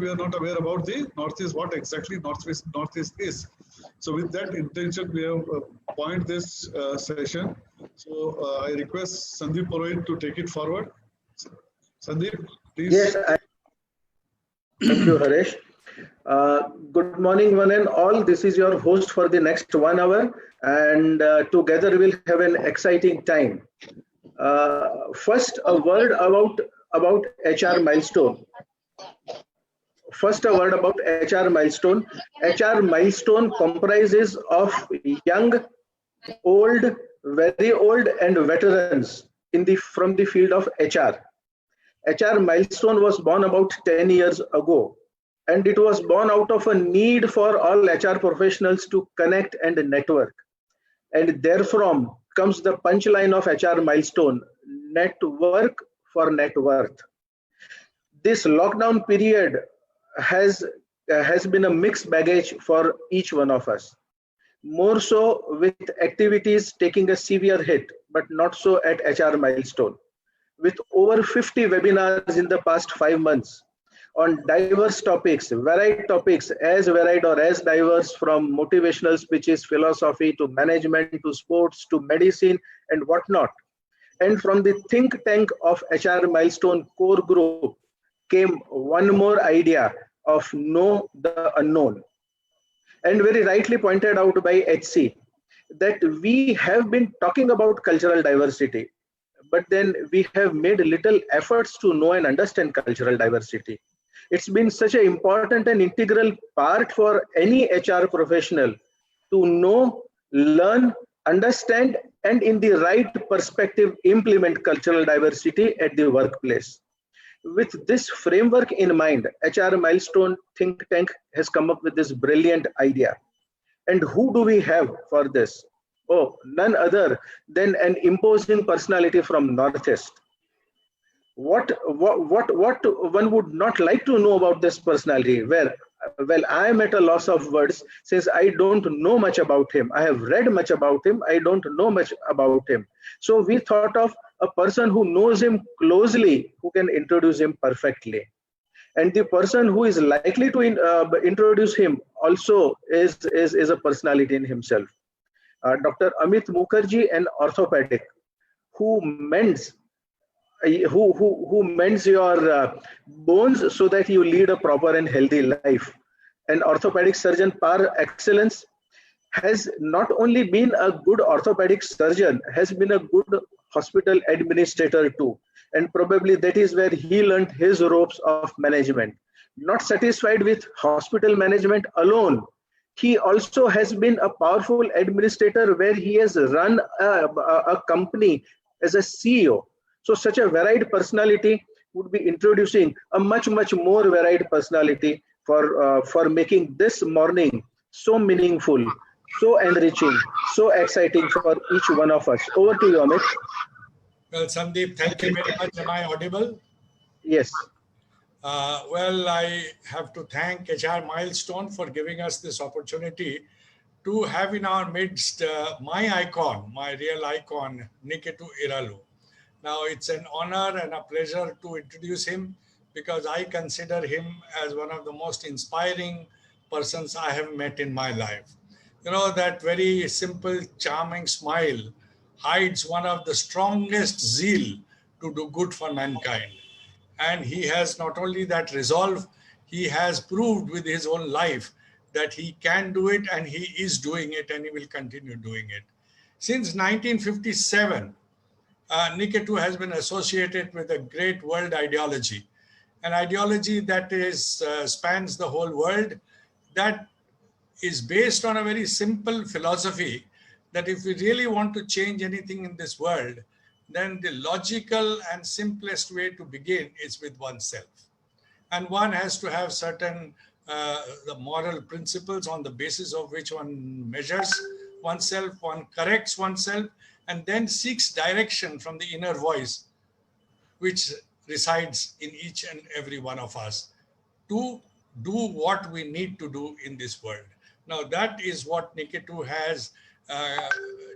we are not aware about the Northeast, what exactly Northeast is. So with that intention, we have appointed this session. So I request Sandeep Purohit to take it forward. Sandeep, please. Yes, thank you, Harish. Good morning, one and all. This is your host for the next 1 hour, and together we'll have an exciting time. First, a word about HR milestone. First, a word about HR milestone. HR milestone comprises of young, old, very old, and veterans from the field of HR. HR milestone was born about 10 years ago, and it was born out of a need for all HR professionals to connect and network. And therefrom comes the punchline of HR milestone: network for net worth. This lockdown period has been a mixed baggage for each one of us. More so with activities taking a severe hit, but not so at HR milestone. With over 50 webinars in the past 5 months on diverse topics, varied topics, as varied or as diverse, from motivational speeches, philosophy, to management, to sports, to medicine, and whatnot. And from the think tank of HR milestone core group came one more idea of know the unknown. And very rightly pointed out by HC that we have been talking about cultural diversity, but then we have made little efforts to know and understand cultural diversity. It's been such an important and integral part for any HR professional to know, learn, understand, and in the right perspective, implement cultural diversity at the workplace. With this framework in mind, HR Milestone Think Tank has come up with this brilliant idea. And who do we have for this? Oh, none other than an imposing personality from Northeast. What one would not like to know about this personality? Well, I am at a loss of words since I don't know much about him. I have read much about him. I don't know much about him. So we thought of a person who knows him closely, who can introduce him perfectly. And the person who is likely to introduce him also is a personality in himself. Dr. Amit Mukherjee, an orthopedic, who mends your bones so that you lead a proper and healthy life. An orthopedic surgeon par excellence, has not only been a good orthopedic surgeon, has been a good hospital administrator too. And probably that is where he learned his ropes of management. Not satisfied with hospital management alone, he also has been a powerful administrator where he has run a company as a CEO. So such a varied personality would be introducing a much more varied personality for making this morning so meaningful, so enriching, so exciting for each one of us. Over to you, Amit. Well, Sandeep, thank you very much. Am I audible? Yes. Well, I have to thank HR Milestone for giving us this opportunity to have in our midst my icon, my real icon, Niketu Iralu. Now, it's an honor and a pleasure to introduce him because I consider him as one of the most inspiring persons I have met in my life. You know, that very simple, charming smile hides one of the strongest zeal to do good for mankind. And he has not only that resolve, he has proved with his own life that he can do it, and he is doing it, and he will continue doing it. Since 1957, Niketu has been associated with a great world ideology, an ideology that spans the whole world, that is based on a very simple philosophy that if we really want to change anything in this world, then the logical and simplest way to begin is with oneself. And one has to have certain the moral principles on the basis of which one measures oneself, one corrects oneself, and then seeks direction from the inner voice, which resides in each and every one of us, to do what we need to do in this world. Now, that is what Niketu has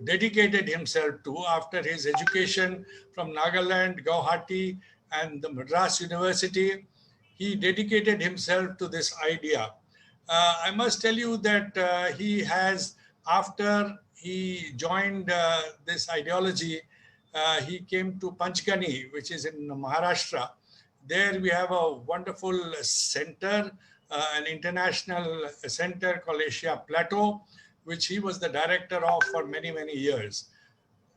dedicated himself to after his education from Nagaland, Guwahati, and the Madras University. he dedicated himself to this idea. I must tell you that he has, after he joined this ideology, he came to Panchgani, which is in Maharashtra. There we have a wonderful center, an international center called Asia Plateau, which he was the director of for many, many years.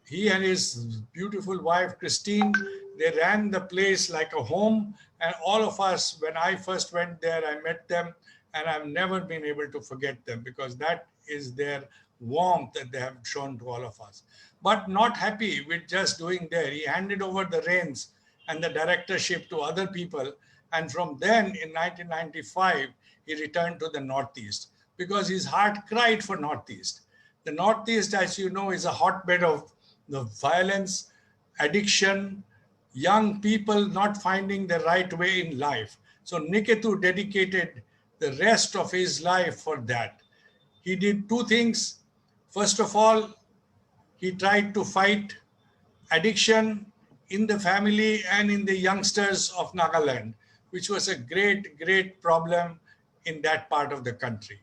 He and his beautiful wife, Christine, they ran the place like a home. And all of us, when I first went there, I met them, and I've never been able to forget them, because that is their warmth that they have shown to all of us. But not happy with just doing there, he handed over the reins and the directorship to other people. And from then in 1995, he returned to the Northeast because his heart cried for Northeast. The Northeast, as you know, is a hotbed of the violence, addiction, young people not finding the right way in life. So Niketu dedicated the rest of his life for that. He did two things. First of all, he tried to fight addiction in the family and in the youngsters of Nagaland, which was a great, great problem in that part of the country.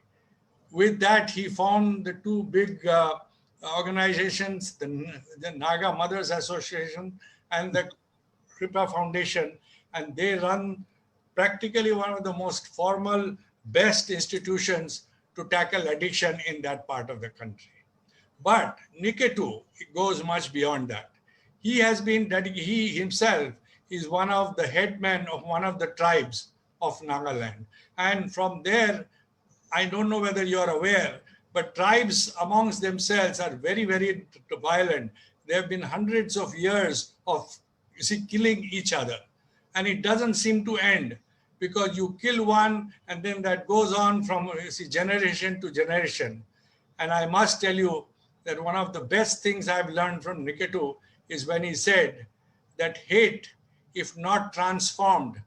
With that, he found the two big organizations, the Naga Mothers Association and the Kripa Foundation, and they run practically one of the most formal, best institutions to tackle addiction in that part of the country. But Niketu goes much beyond that. He has been dedicated, he himself is one of the headmen of one of the tribes of Nagaland. And from there, I don't know whether you're aware, but tribes amongst themselves are very, very violent. There have been hundreds of years of killing each other. And it doesn't seem to end, because you kill one and then that goes on from generation to generation. And I must tell you that one of the best things I've learned from Niketu is when he said that hate, if not transformed,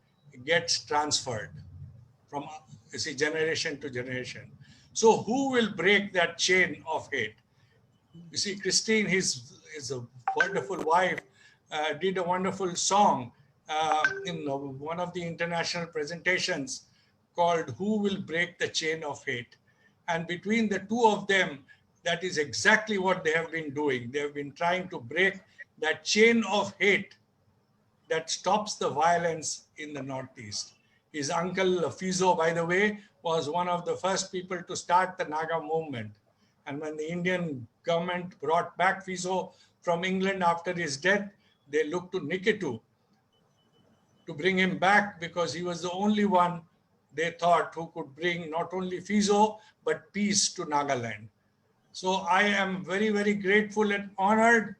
gets transferred from generation to generation. So who will break that chain of hate? You see, Christine, his a wonderful wife, did a wonderful song in one of the international presentations called "Who Will Break the Chain of Hate?" And between the two of them, that is exactly what they have been doing. They have been trying to break that chain of hate that stops the violence in the Northeast. His uncle Fizo, by the way, was one of the first people to start the Naga movement. And when the Indian government brought back Fizo from England after his death, they looked to Niketu to bring him back, because he was the only one they thought who could bring not only Fizo, but peace to Nagaland. So I am very, very grateful and honored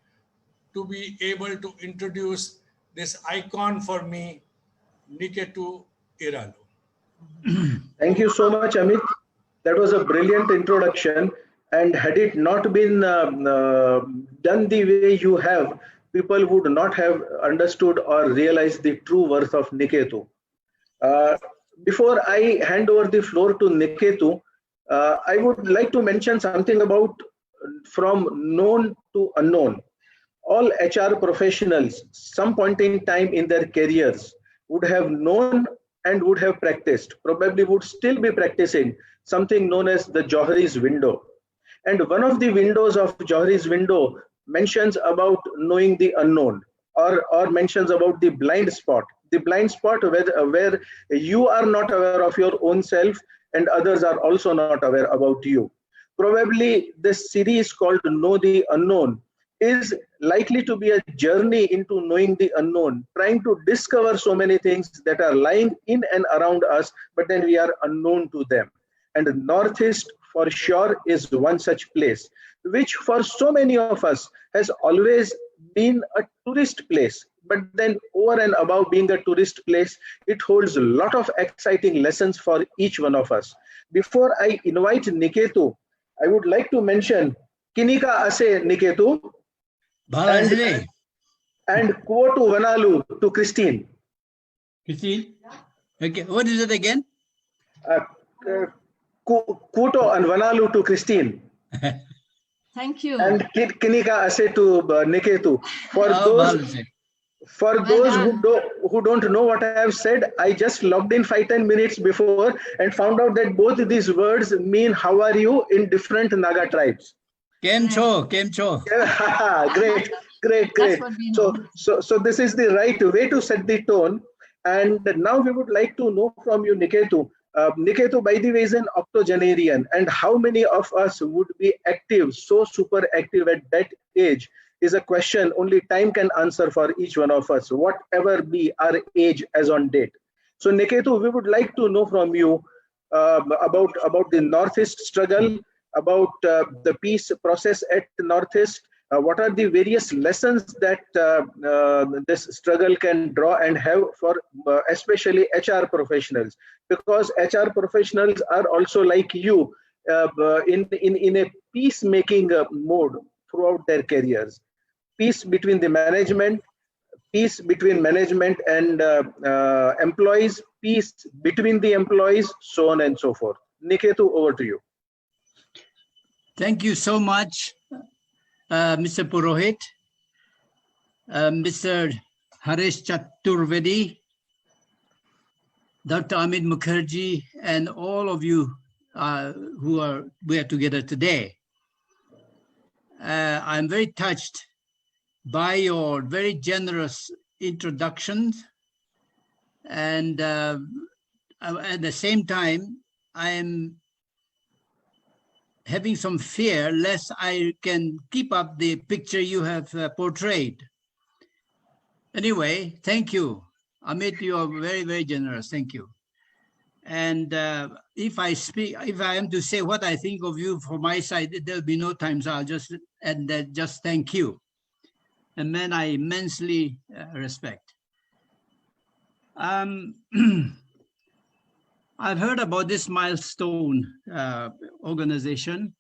to be able to introduce this icon for me, Niketu Iralu. Thank you so much, Amit. That was a brilliant introduction. And had it not been done the way you have, people would not have understood or realized the true worth of Niketu. Before I hand over the floor to Niketu, I would like to mention something about from known to unknown. All HR professionals, some point in time in their careers, would have known and would have practiced, probably would still be practicing something known as the Johari's window. And one of the windows of Johari's window mentions about knowing the unknown, or mentions about the blind spot where you are not aware of your own self and others are also not aware about you. Probably this series called Know the Unknown is likely to be a journey into knowing the unknown, trying to discover so many things that are lying in and around us, but then we are unknown to them. And Northeast for sure is one such place, which for so many of us has always been a tourist place. But then over and above being a tourist place, it holds a lot of exciting lessons for each one of us. Before I invite Niketu, I would like to mention Kinika Ase Niketu and Kuotu Vanalu to Christine. Christine? Okay, what is it again? Kuto and Vanalu to Christine. Thank you. And Kinika Ase to Niketu. For Well those done. who don't know what I have said, I just logged in 5-10 minutes before and found out that both these words mean "how are you" in different Naga tribes. Kemcho, Kemcho. Great, great, That's great. what we know. So this is the right way to set the tone. And now we would like to know from you, Niketu. Niketu, by the way, is an octogenarian. And how many of us would be active, so super active at that age, is a question only time can answer for each one of us, whatever be our age as on date. So, Niketu, we would like to know from you about the Northeast struggle, about the peace process at the Northeast. What are the various lessons that this struggle can draw and have for especially HR professionals? Because HR professionals are also like you in a peacemaking mode throughout their careers. Peace between the management, peace between management and employees, peace between the employees, so on and so forth. Niketu, over to you. Thank you so much, Mr. Purohit, Mr. Harish Chaturvedi, Dr. Amit Mukherjee, and all of you we are together today. I'm very touched by your very generous introductions, and at the same time, I am having some fear lest I can keep up the picture you have portrayed. Anyway, thank you. Amit, you are very, very generous. Thank you. And if I am to say what I think of you from my side, there'll be no time, so I'll just add that, just thank you. A man I immensely respect. I've heard about this milestone organization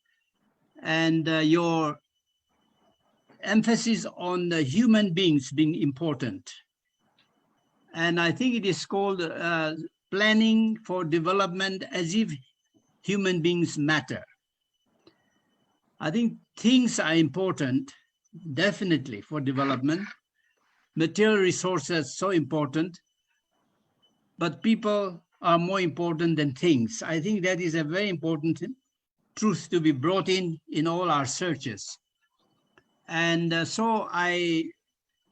and your emphasis on the human beings being important. And I think it is called planning for development as if human beings matter. I think things are important, definitely, for development. Material resources are so important, but people are more important than things. I think that is a very important truth to be brought in all our searches. And so I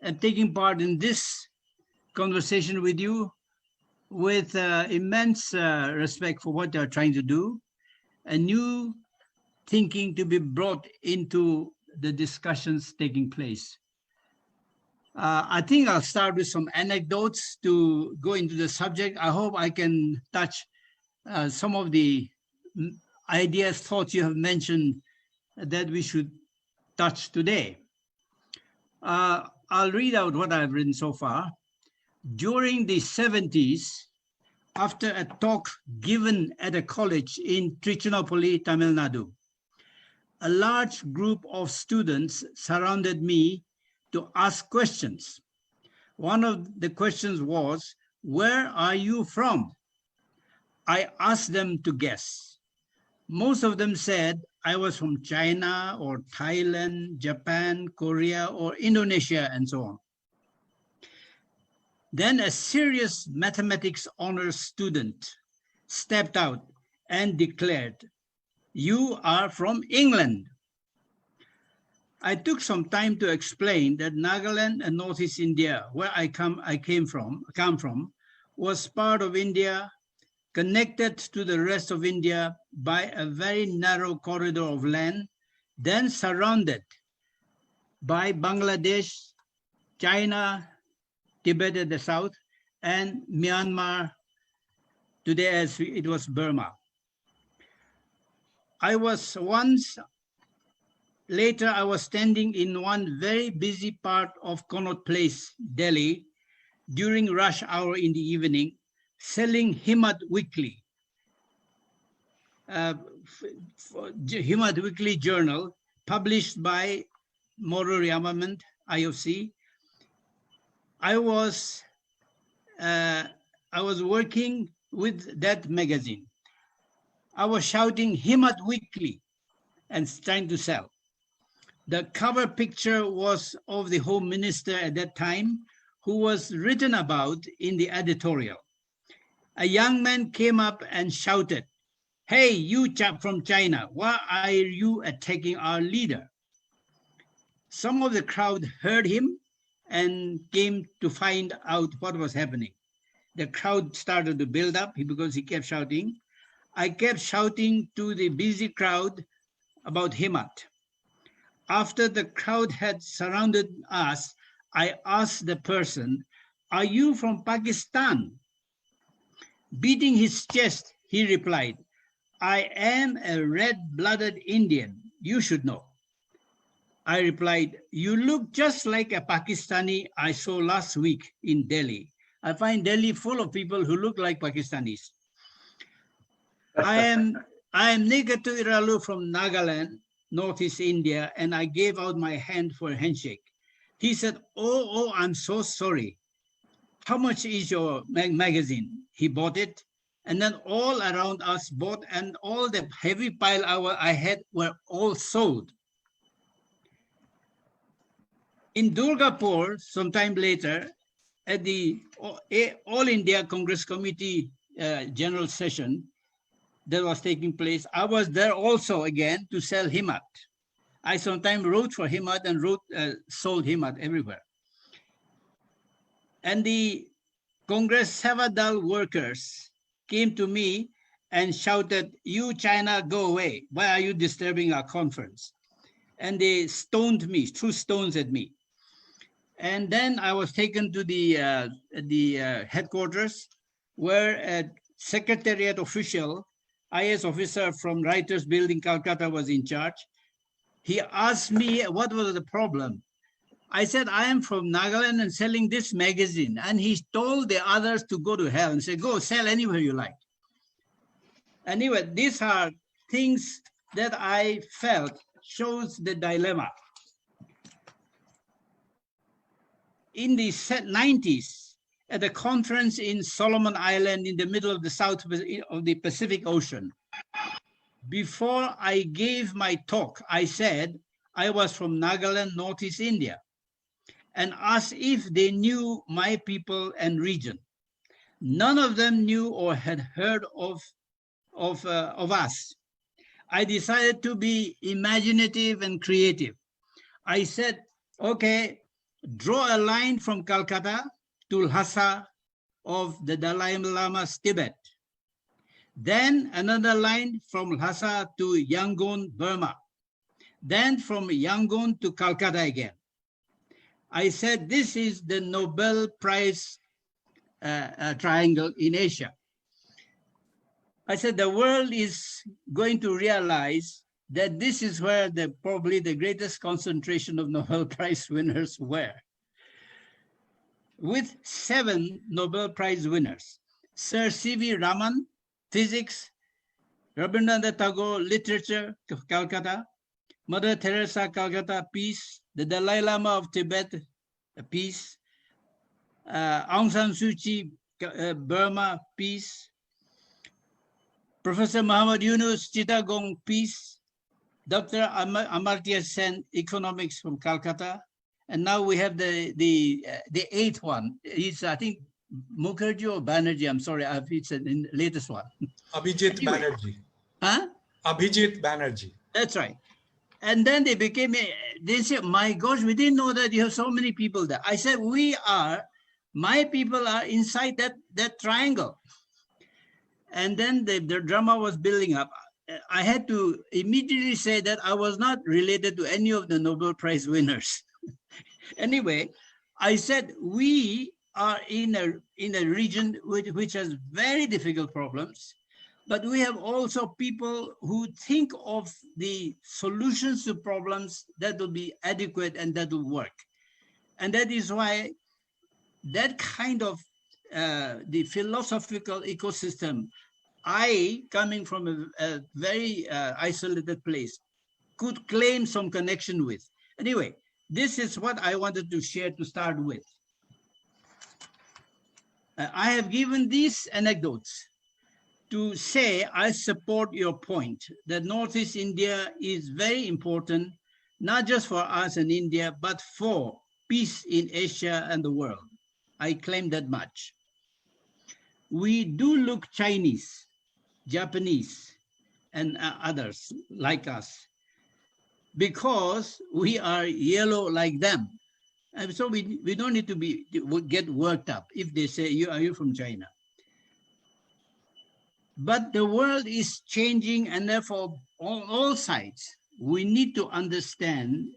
am taking part in this conversation with you with immense respect for what you're trying to do, a new thinking to be brought into the discussions taking place. I think I'll start with some anecdotes to go into the subject. I hope I can touch some of the ideas, thoughts you have mentioned that we should touch today. I'll read out what I've written so far. During the 70s, after a talk given at a college in Trichinopoly, Tamil Nadu, a large group of students surrounded me to ask questions. One of the questions was, "Where are you from?" I asked them to guess. Most of them said I was from China or Thailand, Japan, Korea, or Indonesia, and so on. Then a serious mathematics honors student stepped out and declared, "You are from England." I took some time to explain that Nagaland and Northeast India, where I come from, was part of India, connected to the rest of India by a very narrow corridor of land, then surrounded by Bangladesh, China, Tibet at the south, and Myanmar, today as it was Burma. Later, I was standing in one very busy part of Connaught Place, Delhi, during rush hour in the evening, selling Himmat Weekly, Himmat Weekly journal, published by Moral Rearmament, IOC. I was working with that magazine. I was shouting Himmat Weekly and trying to sell. The cover picture was of the Home Minister at that time, who was written about in the editorial. A young man came up and shouted, "Hey, you chap from China, why are you attacking our leader?" Some of the crowd heard him and came to find out what was happening. The crowd started to build up because he kept shouting. I kept shouting to the busy crowd about Himat. After the crowd had surrounded us, I asked the person, "Are you from Pakistan?" Beating his chest, he replied, "I am a red-blooded Indian. You should know." I replied, "You look just like a Pakistani I saw last week in Delhi." I find Delhi full of people who look like Pakistanis. I am Niketu Iralu from Nagaland, Northeast India, and I gave out my hand for a handshake. He said, oh, I'm so sorry. How much is your magazine? He bought it. And then all around us bought, and all the heavy pile I had were all sold. In Durgapur, sometime later, at the All India Congress Committee General Session that was taking place, I was there also again to sell Himat. I sometimes wrote for Himat and sold Himat everywhere. And the Congress Sevadal workers came to me and shouted, "You China, go away. Why are you disturbing our conference?" And they stoned me, threw stones at me. And then I was taken to the headquarters, where a secretariat official, IS officer from Writers Building, Calcutta, was in charge. He asked me what was the problem. I said, "I am from Nagaland and selling this magazine." And he told the others to go to hell and said, "Go sell anywhere you like." Anyway, these are things that I felt shows the dilemma. In the 90s, at a conference in Solomon Island in the middle of the south of the Pacific Ocean, before I gave my talk, I said I was from Nagaland, Northeast India, and asked if they knew my people and region. None of them knew or had heard of us. I decided to be imaginative and creative. I said, okay, draw a line from Calcutta to Lhasa of the Dalai Lama's Tibet. Then another line from Lhasa to Yangon, Burma. Then from Yangon to Calcutta again. I said, this is the Nobel Prize triangle in Asia. I said, the world is going to realize that this is where probably the greatest concentration of Nobel Prize winners were. With 7 Nobel Prize winners, Sir C.V. Raman, Physics, Rabindranath Tagore, Literature, Calcutta, Mother Teresa, Calcutta, Peace, the Dalai Lama of Tibet, Peace, Aung San Suu Kyi, Burma, Peace, Professor Muhammad Yunus, Chittagong, Peace, Dr. Amartya Sen, Economics from Calcutta, and now we have the 8th one. It's, I think, Mukherjee or Banerjee, I'm sorry, it's the latest one. Abhijit Anyway. Banerjee. Huh? Abhijit Banerjee. That's right. And then they said, my gosh, we didn't know that you have so many people there. I said, my people are inside that triangle. And then the drama was building up. I had to immediately say that I was not related to any of the Nobel Prize winners. Anyway, I said, we are in a region which has very difficult problems, but we have also people who think of the solutions to problems that will be adequate and that will work. And that is why that kind of the philosophical ecosystem, I, coming from a very isolated place, could claim some connection with. Anyway, this is what I wanted to share to start with. I have given these anecdotes to say I support your point that Northeast India is very important, not just for us in India, but for peace in Asia and the world. I claim that much. We do look Chinese, Japanese, and others like us because we are yellow like them. And so we don't need to get worked up if they say, are you from China? But the world is changing, and therefore on all sides, we need to understand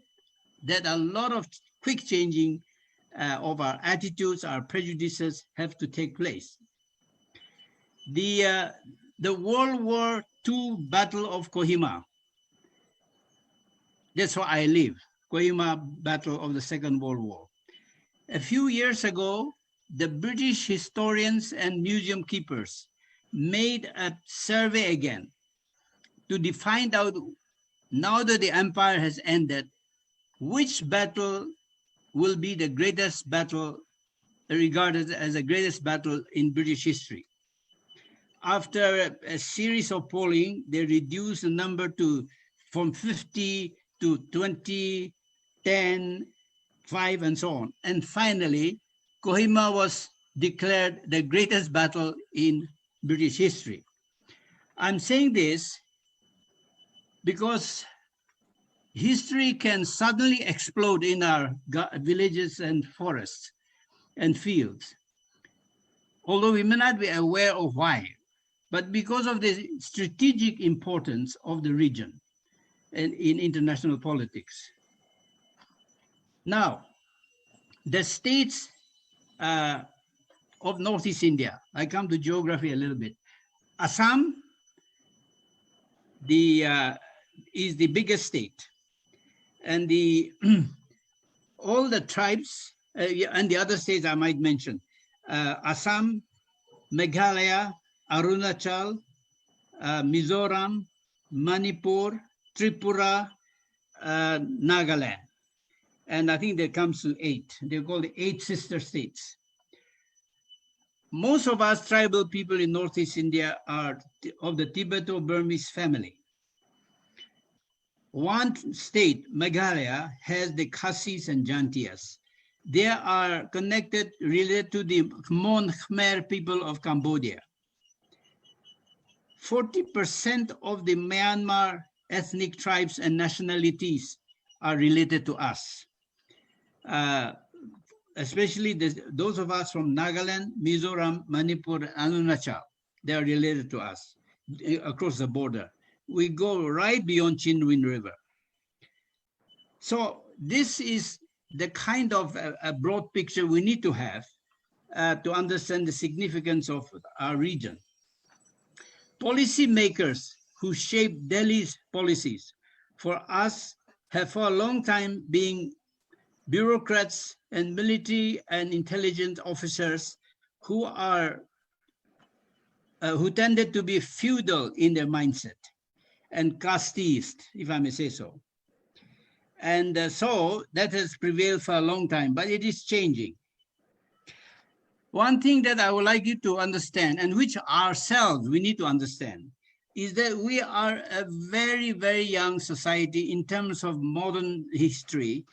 that a lot of quick changing of our attitudes, our prejudices have to take place. The World War II Battle of Kohima, that's where I live, Kohima Battle of the Second World War. A few years ago, the British historians and museum keepers made a survey again to find out, now that the empire has ended, which battle will be the greatest battle, regarded as the greatest battle in British history. After a series of polling, they reduced the number from 50 to 20, 10, 5, and so on. And finally, Kohima was declared the greatest battle in British history. I'm saying this because history can suddenly explode in our villages and forests and fields, although we may not be aware of why, but because of the strategic importance of the region and in international politics. Now, the states of Northeast India, I come to geography a little bit. Assam is the biggest state, and all the tribes and the other states I might mention, Assam, Meghalaya, Arunachal, Mizoram, Manipur, Tripura, Nagaland. And I think that comes to 8. They're called the 8 sister states. Most of us tribal people in Northeast India are of the Tibeto-Burmese family. One state, Meghalaya, has the Khasis and Jantias. They are connected, related to the Mon Khmer people of Cambodia. 40% of the Myanmar ethnic tribes and nationalities are related to us. Especially those of us from Nagaland, Mizoram, Manipur, and Arunachal, they are related to us across the border. We go right beyond Chinwin River. So this is the kind of a broad picture we need to have to understand the significance of our region. Policymakers who shape Delhi's policies for us have for a long time been bureaucrats and military and intelligence officers who tended to be feudal in their mindset and casteist, if I may say so. And so that has prevailed for a long time, but it is changing. One thing that I would like you to understand, and which ourselves we need to understand, is that we are a very, very young society in terms of modern history,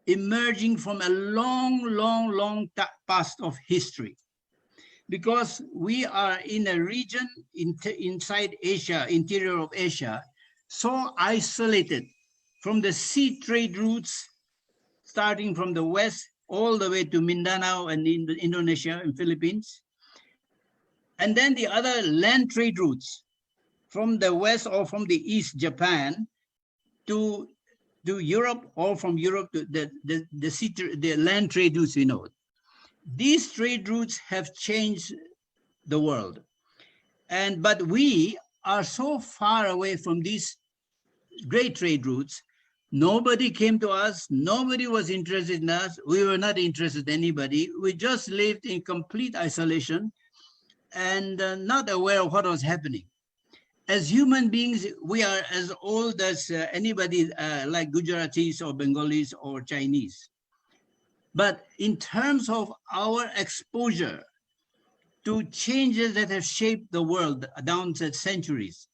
emerging from a long past of history. Because we are in a region inside Asia, interior of Asia, so isolated from the sea trade routes, starting from the west all the way to Mindanao and Indonesia and Philippines. And then the other land trade routes from the west or from the east, Japan, to Europe, or from Europe to the land trade routes we know. These trade routes have changed the world. But we are so far away from these great trade routes. Nobody came to us. Nobody was interested in us. We were not interested in anybody. We just lived in complete isolation and not aware of what was happening. As human beings, we are as old as anybody like Gujaratis or Bengalis or Chinese. But in terms of our exposure to changes that have shaped the world down the centuries,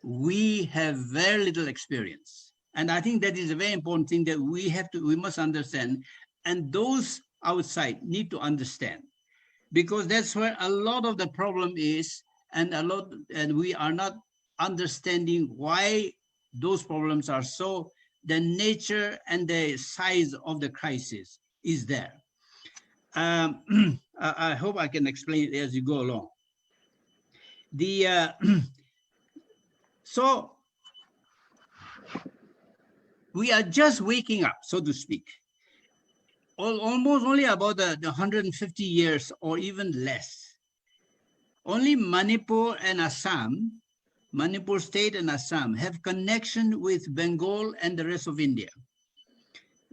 we have very little experience. And I think that is a very important thing that we must understand. And those outside need to understand, because that's where a lot of the problem is, and we are not understanding why those problems are so. The nature and the size of the crisis is there. I hope I can explain it as you go along. So we are just waking up, so to speak. Almost only about the 150 years or even less. Only Manipur and Assam, Manipur state and Assam, have connection with Bengal and the rest of India.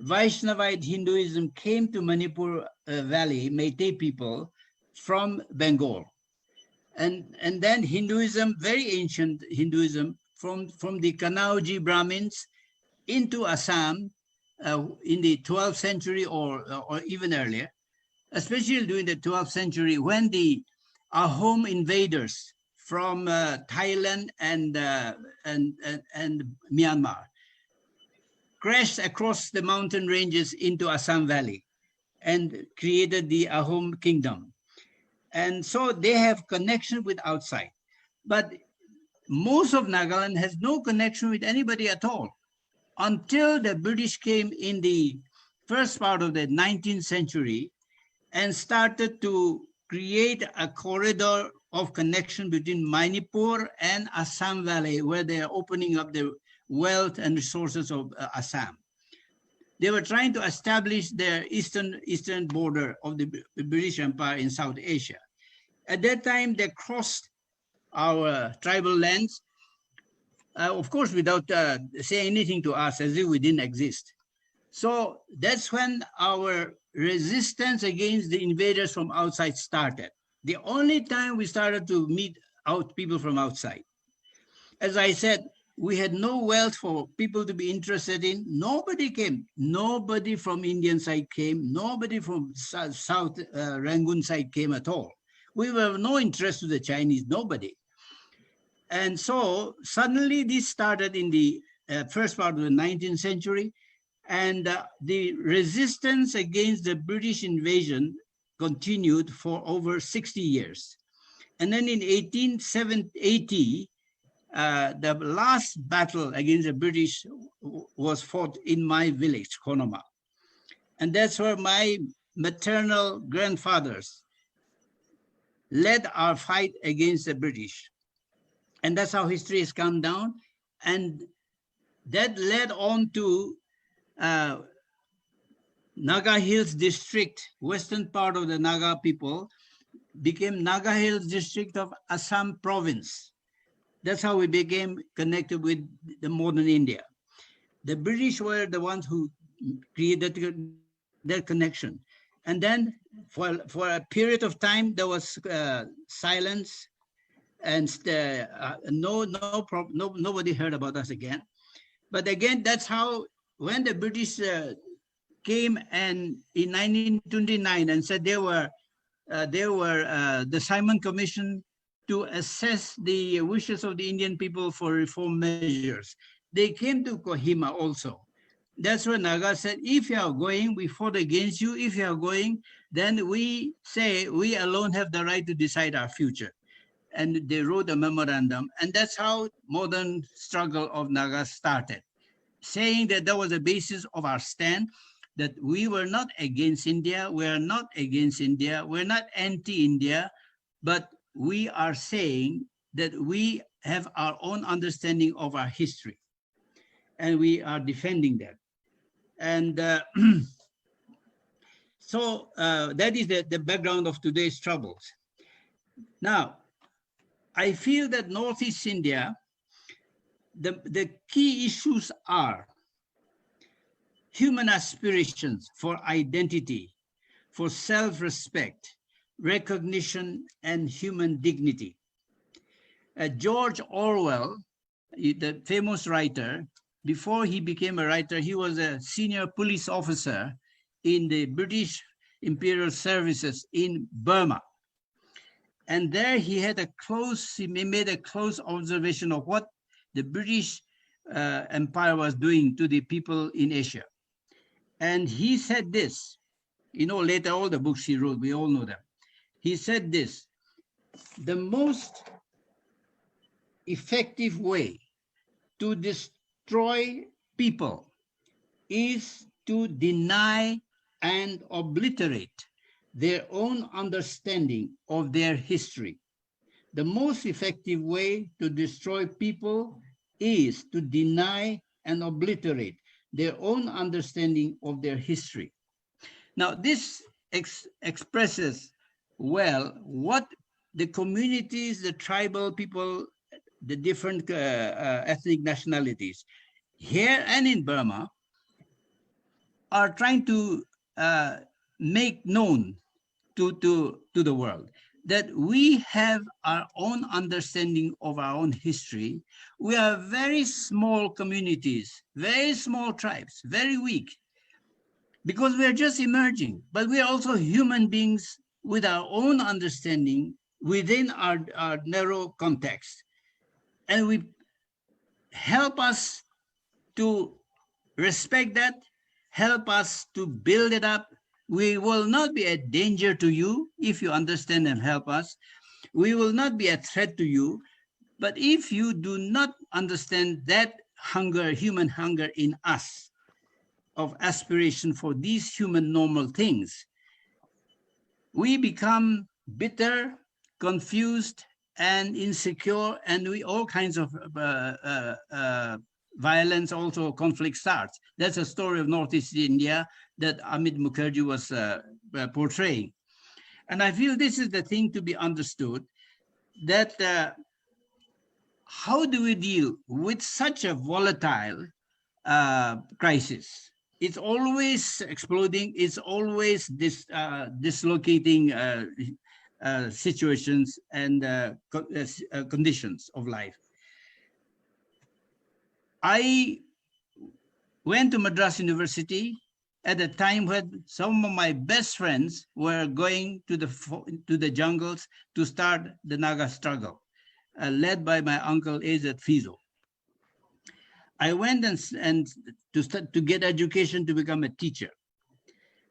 Vaishnavite Hinduism came to Manipur Valley, Meitei people, from Bengal. And then Hinduism, very ancient Hinduism, from the Kanauji Brahmins into Assam in the 12th century or even earlier, especially during the 12th century when the Ahom invaders from Thailand and Myanmar crashed across the mountain ranges into Assam Valley and created the Ahom kingdom. And so they have connection with outside. But most of Nagaland has no connection with anybody at all until the British came in the first part of the 19th century and started to create a corridor of connection between Manipur and Assam Valley, where they are opening up the wealth and resources of Assam. They were trying to establish their eastern border of the British Empire in South Asia. At that time, they crossed our tribal lands, of course, without saying anything to us, as if we didn't exist. So that's when our resistance against the invaders from outside started. The only time we started to meet out people from outside. As I said, we had no wealth for people to be interested in. Nobody came. Nobody from Indian side came. Nobody from South Rangoon side came at all. We were of no interest to the Chinese, nobody. And so suddenly this started in the first part of the 19th century, and the resistance against the British invasion continued for over 60 years. And then in 1880, the last battle against the British was fought in my village, Konoma. And that's where my maternal grandfathers led our fight against the British. And that's how history has come down. And that led on to Naga Hills district, western part of the Naga people, became Naga Hills district of Assam province. That's how we became connected with the modern India. The British were the ones who created that connection. And then for a period of time, there was silence, and nobody heard about us again. But again, that's how, when the British came and in 1929 and said they were the Simon Commission to assess the wishes of the Indian people for reform measures. They came to Kohima also. That's when Naga said, if you are going, we fought against you. If you are going, then we say we alone have the right to decide our future. And they wrote a memorandum. And that's how modern struggle of Naga started, saying that that was the basis of our stand, that we were not against India, we're not against India, we're not anti-India, but we are saying that we have our own understanding of our history, and we are defending that. And so that is the background of today's troubles. Now, I feel that Northeast India, the key issues are human aspirations for identity, for self-respect, recognition, and human dignity. George Orwell, the famous writer, before he became a writer, he was a senior police officer in the British Imperial Services in Burma. And there he made a close observation of what the British Empire was doing to the people in Asia. And he said this, You know, later all the books he wrote, we all know them. He said this: the most effective way to destroy people is to deny and obliterate their own understanding of their history. The most effective way to destroy people is to deny and obliterate their own understanding of their history. Now, this expresses well what the communities, the tribal people, the different ethnic nationalities here and in Burma are trying to make known to the world, that we have our own understanding of our own history. We are very small communities, very small tribes, very weak, because we are just emerging, but we are also human beings with our own understanding within our narrow context. And we help us to respect that, help us to build it up. We will not be a danger to you if you understand and help us. We will not be a threat to you. But if you do not understand that hunger, human hunger in us, of aspiration for these human normal things, we become bitter, confused, and insecure, and we all kinds of violence, also conflict starts. That's a story of Northeast India that Amit Mukherjee was portraying. And I feel this is the thing to be understood, that how do we deal with such a volatile crisis? It's always exploding. It's always dislocating situations and conditions of life. I went to Madras University at a time when some of my best friends were going to the jungles to start the Naga struggle, led by my uncle Azad Fizo. I went and to get education to become a teacher.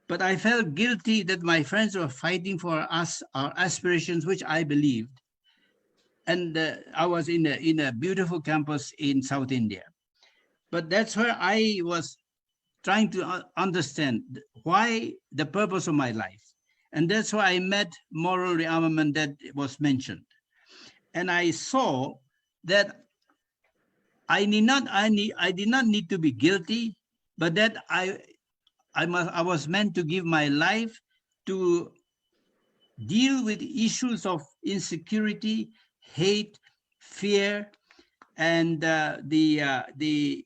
But I felt guilty that my friends were fighting for us, our aspirations, which I believed. And I was in a beautiful campus in South India. But that's where I was trying to understand why the purpose of my life. And that's why I met moral rearmament that was mentioned. And I saw that I did not need to be guilty, but that I was meant to give my life to deal with issues of insecurity, hate, fear, and the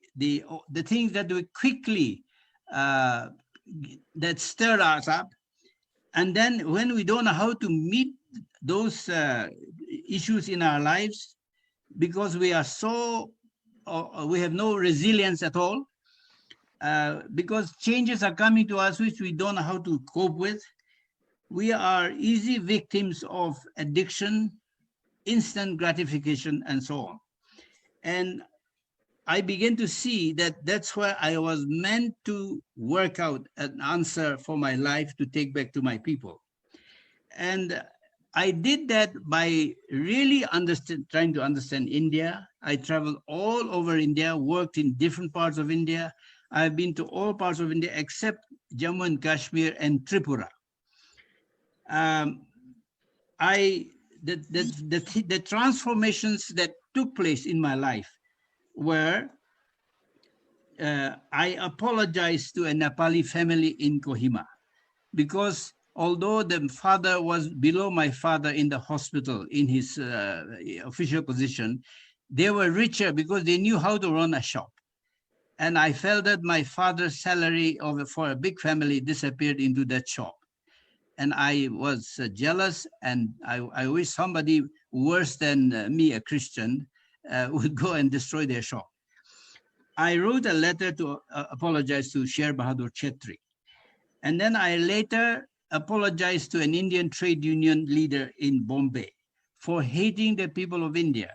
things that we quickly that stir us up. And then when we don't know how to meet those issues in our lives, because we are so we have no resilience at all, because changes are coming to us which we don't know how to cope with. We are easy victims of addiction, instant gratification, and so on. And I began to see that that's where I was meant to work out an answer for my life to take back to my people. And I did that by really trying to understand India. I traveled all over India, worked in different parts of India. I've been to all parts of India except Jammu and Kashmir and Tripura. The transformations that took place in my life were, I apologized to a Nepali family in Kohima, because although the father was below my father in the hospital in his official position, they were richer because they knew how to run a shop. And I felt that my father's salary for a big family disappeared into that shop. And I was jealous, and I wish somebody worse than me, a Christian, would go and destroy their shop. I wrote a letter to apologize to Sher Bahadur Chetri. And then I later apologized to an Indian trade union leader in Bombay for hating the people of India,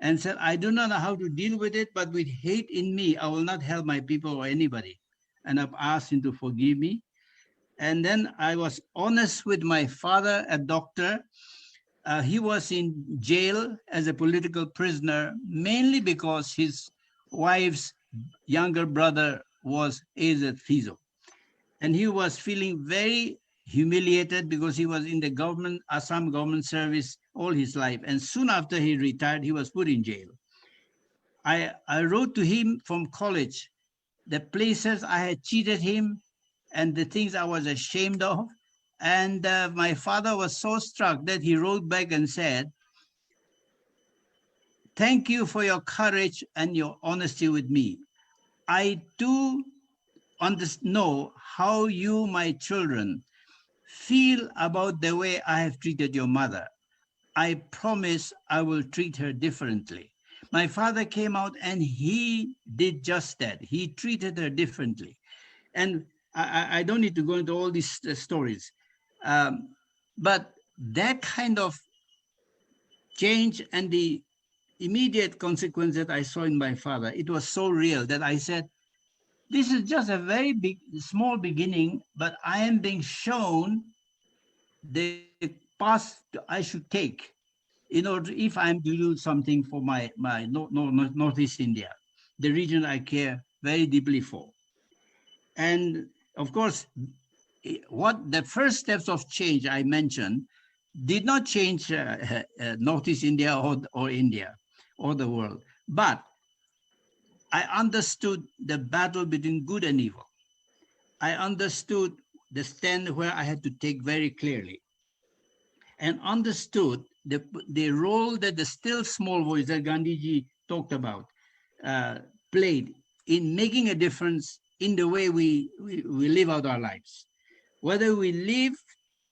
and said, I do not know how to deal with it, but with hate in me, I will not help my people or anybody. And I've asked him to forgive me. And then I was honest with my father, a doctor. He was in jail as a political prisoner, mainly because his wife's younger brother was AZ-FISO. And he was feeling very humiliated because he was in the government, Assam government service all his life. And soon after he retired, he was put in jail. I wrote to him from college the places I had cheated him and the things I was ashamed of. And my father was so struck that he wrote back and said, "Thank you for your courage and your honesty with me. I do know how you, my children, feel about the way I have treated your mother. I promise I will treat her differently." My father came out and he did just that. He treated her differently. And I don't need to go into all these stories. But that kind of change and the immediate consequence that I saw in my father, it was so real that I said, this is just a very small beginning, but I am being shown the path I should take in order, if I'm to do something for my Northeast India, the region I care very deeply for. And of course, what the first steps of change I mentioned did not change Northeast India or India or the world, but I understood the battle between good and evil. I understood the stand where I had to take very clearly, and understood the role that the still small voice that Gandhiji talked about played in making a difference in the way we live out our lives. Whether we live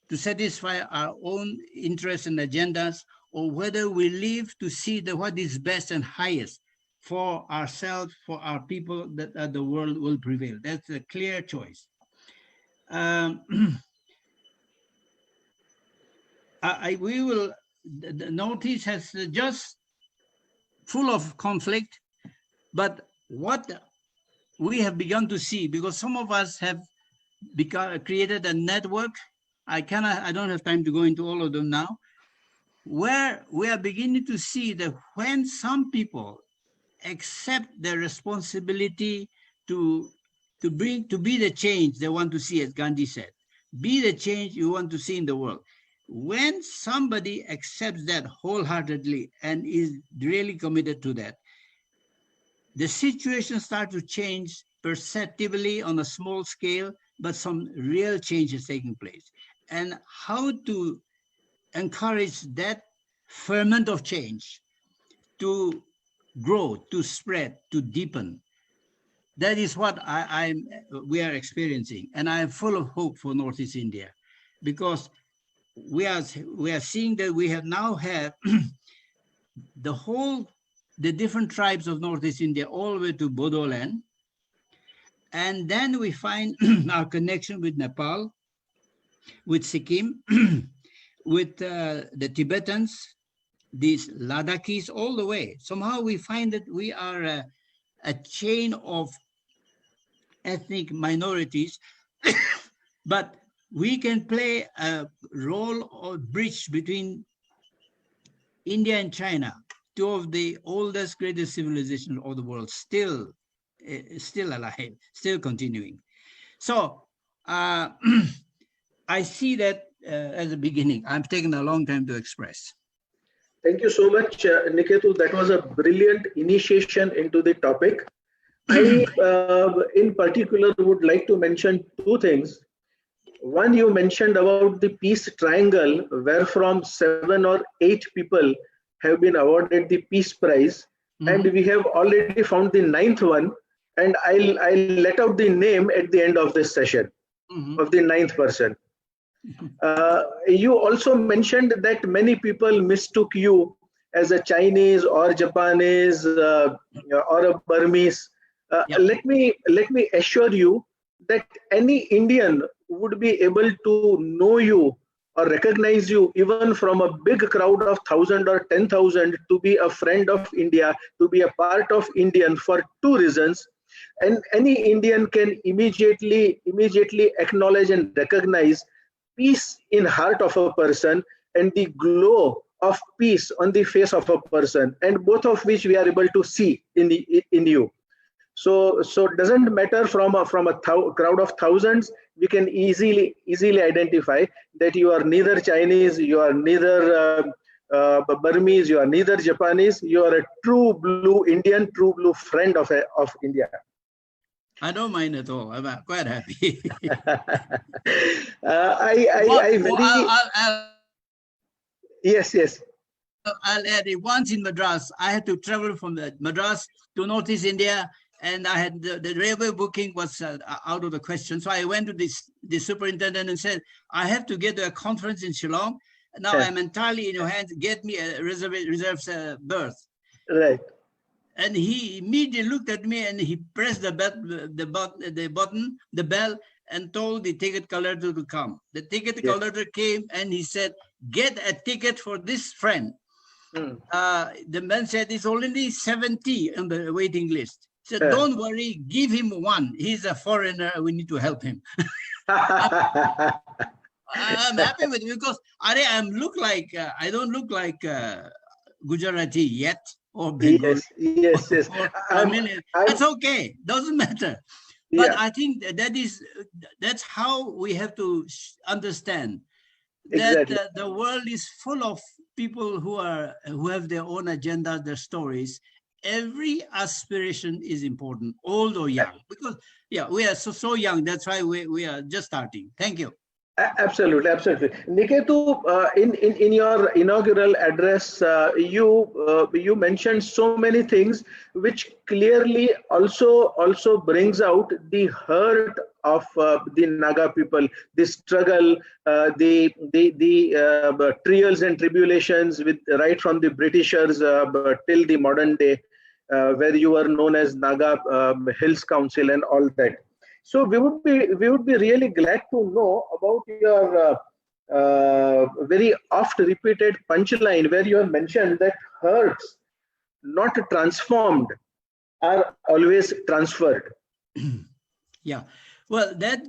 to satisfy our own interests and agendas, or whether we live to see what is best and highest for ourselves, for our people, that the world will prevail. That's a clear choice. The Northeast has just full of conflict, but what we have begun to see, because some of us have created a network, I don't have time to go into all of them now, where we are beginning to see that when some people accept their responsibility to be the change they want to see, as Gandhi said, be the change you want to see in the world. When somebody accepts that wholeheartedly and is really committed to that, the situation starts to change perceptibly on a small scale, but some real change is taking place. And how to encourage that ferment of change to grow, to spread, to deepen. That is what we are experiencing. And I am full of hope for Northeast India, because we are seeing that we have now had the different tribes of Northeast India all the way to Bodoland. And then we find our connection with Nepal, with Sikkim, with the Tibetans, these Ladakhis, all the way. Somehow we find that we are a chain of ethnic minorities, but we can play a role or bridge between India and China, two of the oldest, greatest civilizations of the world, still alive, still continuing. So I see that as a beginning. I'm taking a long time to express. Thank you so much, Niketu. That was a brilliant initiation into the topic. I, in particular, would like to mention two things. One, you mentioned about the peace triangle, where from 7 or 8 people have been awarded the Peace Prize, and we have already found the 9th one, and I'll let out the name at the end of this session of the 9th person. You also mentioned that many people mistook you as a Chinese or Japanese or a Burmese. Let me assure you that any Indian would be able to know you or recognize you even from a big crowd of 1,000 or 10,000 to be a friend of India, to be a part of Indian, for two reasons. And any Indian can immediately acknowledge and recognize peace in heart of a person and the glow of peace on the face of a person, and both of which we are able to see in you. So it doesn't matter from a crowd of thousands, we can easily identify that you are neither Chinese, you are neither Burmese, you are neither Japanese, you are a true blue Indian, true blue friend of India. I don't mind at all. I'm quite happy. Yes. I'll add it. Once in Madras, I had to travel from Madras to Northeast India, and I had the railway booking was out of the question. So I went to the superintendent and said, I have to get to a conference in Shillong. Now I'm entirely in your hands. Get me a reserved berth. Right. And he immediately looked at me and he pressed the bell, and told the ticket collector to come. The ticket collector came and he said, get a ticket for this friend. The man said, it's only 70 on the waiting list. He said, don't worry, give him one. He's a foreigner. We need to help him. I'm happy with it because I don't look like Gujarati yet. Or Bengali. Yes. That's okay. Doesn't matter. But I think that's how we have to understand that the world is full of people who have their own agenda, their stories. Every aspiration is important, old or young, because we are so young. That's why we are just starting. Thank you. Absolutely. Niketu, in your inaugural address, you mentioned so many things which clearly also brings out the hurt of the Naga people, the struggle, the trials and tribulations right from the Britishers till the modern day, where you were known as Naga Hills Council and all that. So we would be really glad to know about your very oft repeated punchline where you have mentioned that hurts not transformed are always transferred. Yeah, well, that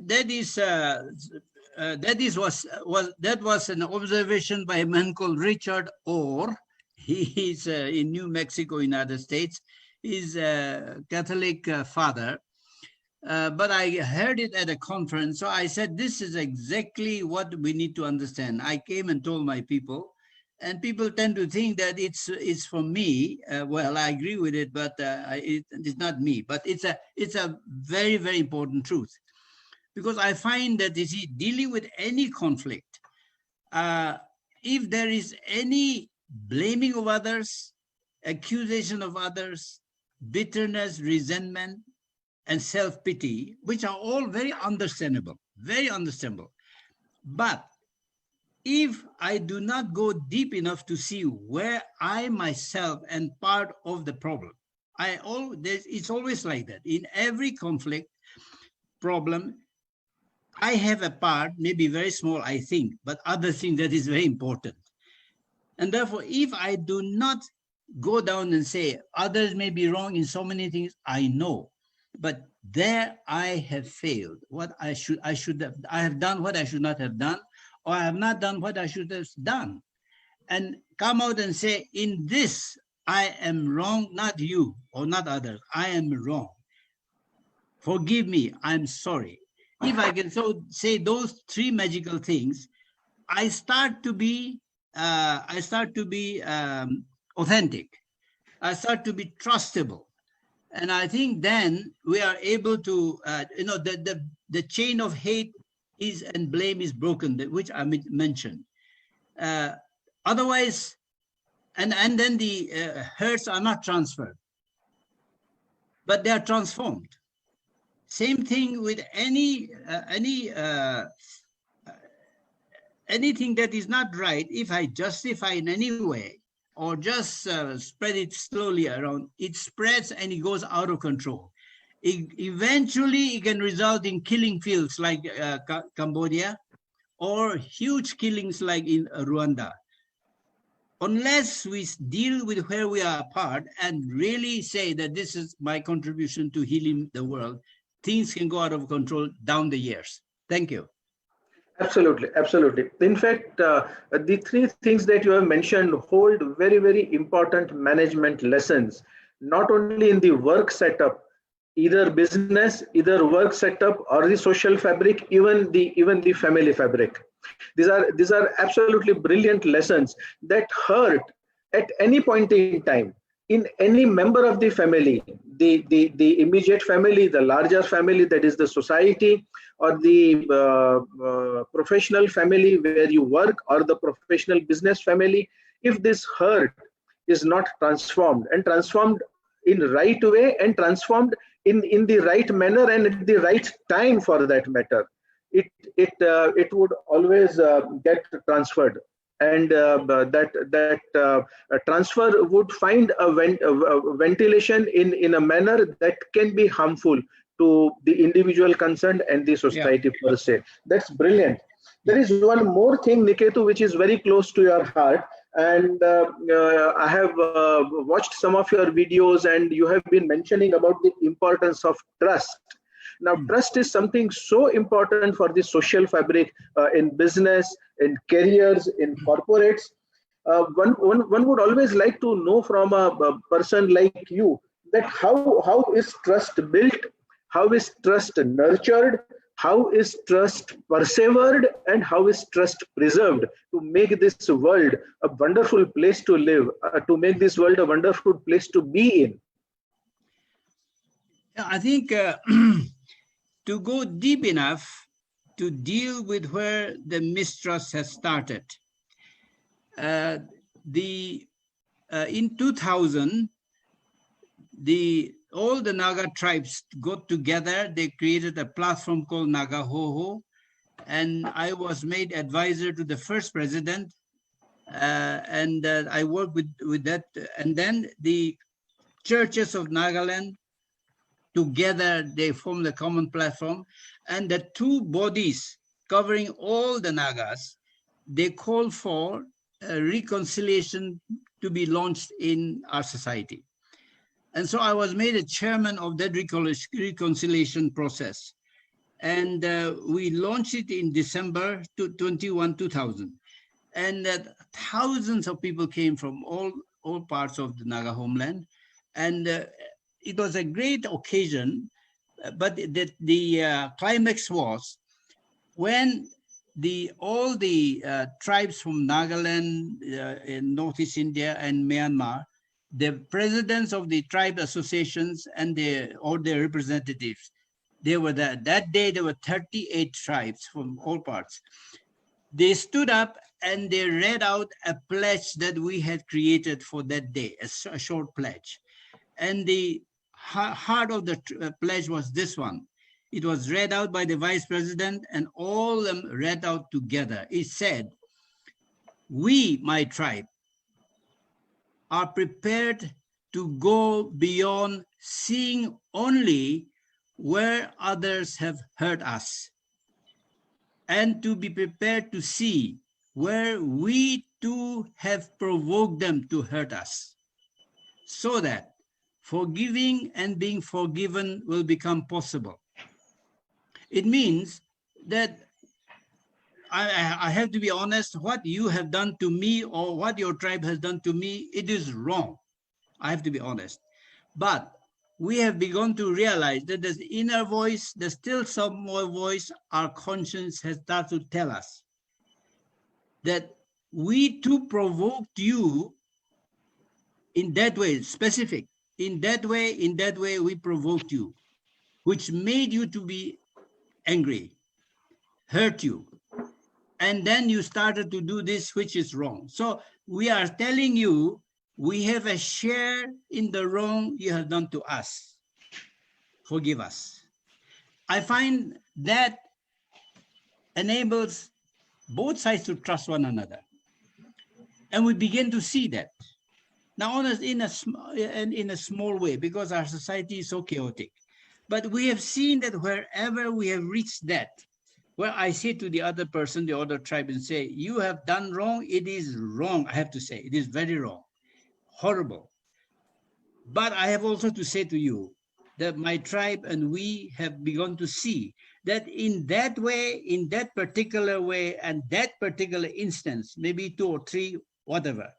was an observation by a man called Richard Orr. He's in New Mexico, United States. He's a Catholic father. But I heard it at a conference, so I said, this is exactly what we need to understand. I came and told my people, and people tend to think that it's for me. Well, I agree with it, but it's not me. But it's a very, very important truth, because I find that dealing with any conflict, if there is any blaming of others, accusation of others, bitterness, resentment, and self-pity, which are all very understandable. But if I do not go deep enough to see where I myself am part of the problem, it's always like that. In every conflict problem, I have a part, maybe very small, I think, but other thing that is very important. And therefore, if I do not go down and say others may be wrong in so many things, I know. But there I have failed. I have done what I should not have done, or I have not done what I should have done. And come out and say, in this, I am wrong, not you or not others. I am wrong. Forgive me, I'm sorry. If I can say those three magical things, I start to be authentic. I start to be trustable. And I think then we are able to, the chain of hate and blame is broken, which I mentioned. Otherwise, and then the hurts are not transferred, but they are transformed. Same thing with anything that is not right. If I justify in any way, or just spread it slowly around, it spreads and it goes out of control. Eventually, it can result in killing fields like Cambodia, or huge killings like in Rwanda. unless we deal with where we are apart and really say that this is my contribution to healing the world, things can go out of control down the years. Thank you. Absolutely, absolutely. In fact, the three things that you have mentioned hold very, very important management lessons, not only in the work setup, either business, either work setup, or the social fabric, even the family fabric. These are absolutely brilliant lessons that hurt at any point in time in any member of the family, the immediate family, the larger family, that is the society, or the professional family where you work, or the professional business family. If this hurt is not transformed in right way, and transformed in the right manner and at the right time for that matter, it would always get transferred, and that transfer would find a ventilation in a manner that can be harmful to the individual concerned and the society per se. That's brilliant. There is one more thing, Niketu, which is very close to your heart, and I have watched some of your videos, and you have been mentioning about the importance of trust. Now, trust is something so important for the social fabric in business, in careers, in corporates. One would always like to know from a person like you that how is trust built, how is trust nurtured, how is trust persevered, and how is trust preserved to make this world a wonderful place to live, to make this world a wonderful place to be in. I think to go deep enough to deal with where the mistrust has started. In 2000, all the Naga tribes got together. They created a platform called Naga Hoho, and I was made advisor to the first president, and I worked with that. And then the churches of Nagaland, together they formed a common platform, and the two bodies covering all the Nagas, they called for a reconciliation to be launched in our society. And so I was made a chairman of that reconciliation process. And we launched it in December 21, 2000. And thousands of people came from all parts of the Naga homeland. And it was a great occasion, but the climax was when all the tribes from Nagaland in Northeast India and Myanmar, the presidents of the tribe associations and all their representatives, they were there. That day there were 38 tribes from all parts. They stood up and they read out a pledge that we had created for that day, a short pledge. And the heart of the pledge was this one. It was read out by the vice president, and all of them read out together. It said, "We, my tribe, are prepared to go beyond seeing only where others have hurt us, and to be prepared to see where we too have provoked them to hurt us, so that forgiving and being forgiven will become possible." It means that I have to be honest, what you have done to me or what your tribe has done to me, it is wrong. I have to be honest. But we have begun to realize that there's inner voice, there's still some more voice, our conscience has started to tell us that we too provoked you in that way, specific. In that way, we provoked you, which made you to be angry, hurt you. And then you started to do this, which is wrong. So we are telling you, we have a share in the wrong you have done to us. Forgive us. I find that enables both sides to trust one another. And we begin to see that. Now, in a small way, because our society is so chaotic. But we have seen that wherever we have reached that, where I say to the other person, the other tribe, and say, you have done wrong. It is wrong. I have to say, it is very wrong, horrible. But I have also to say to you that my tribe and we have begun to see that in that way, in that particular way, and that particular instance, maybe 2 or 3, whatever,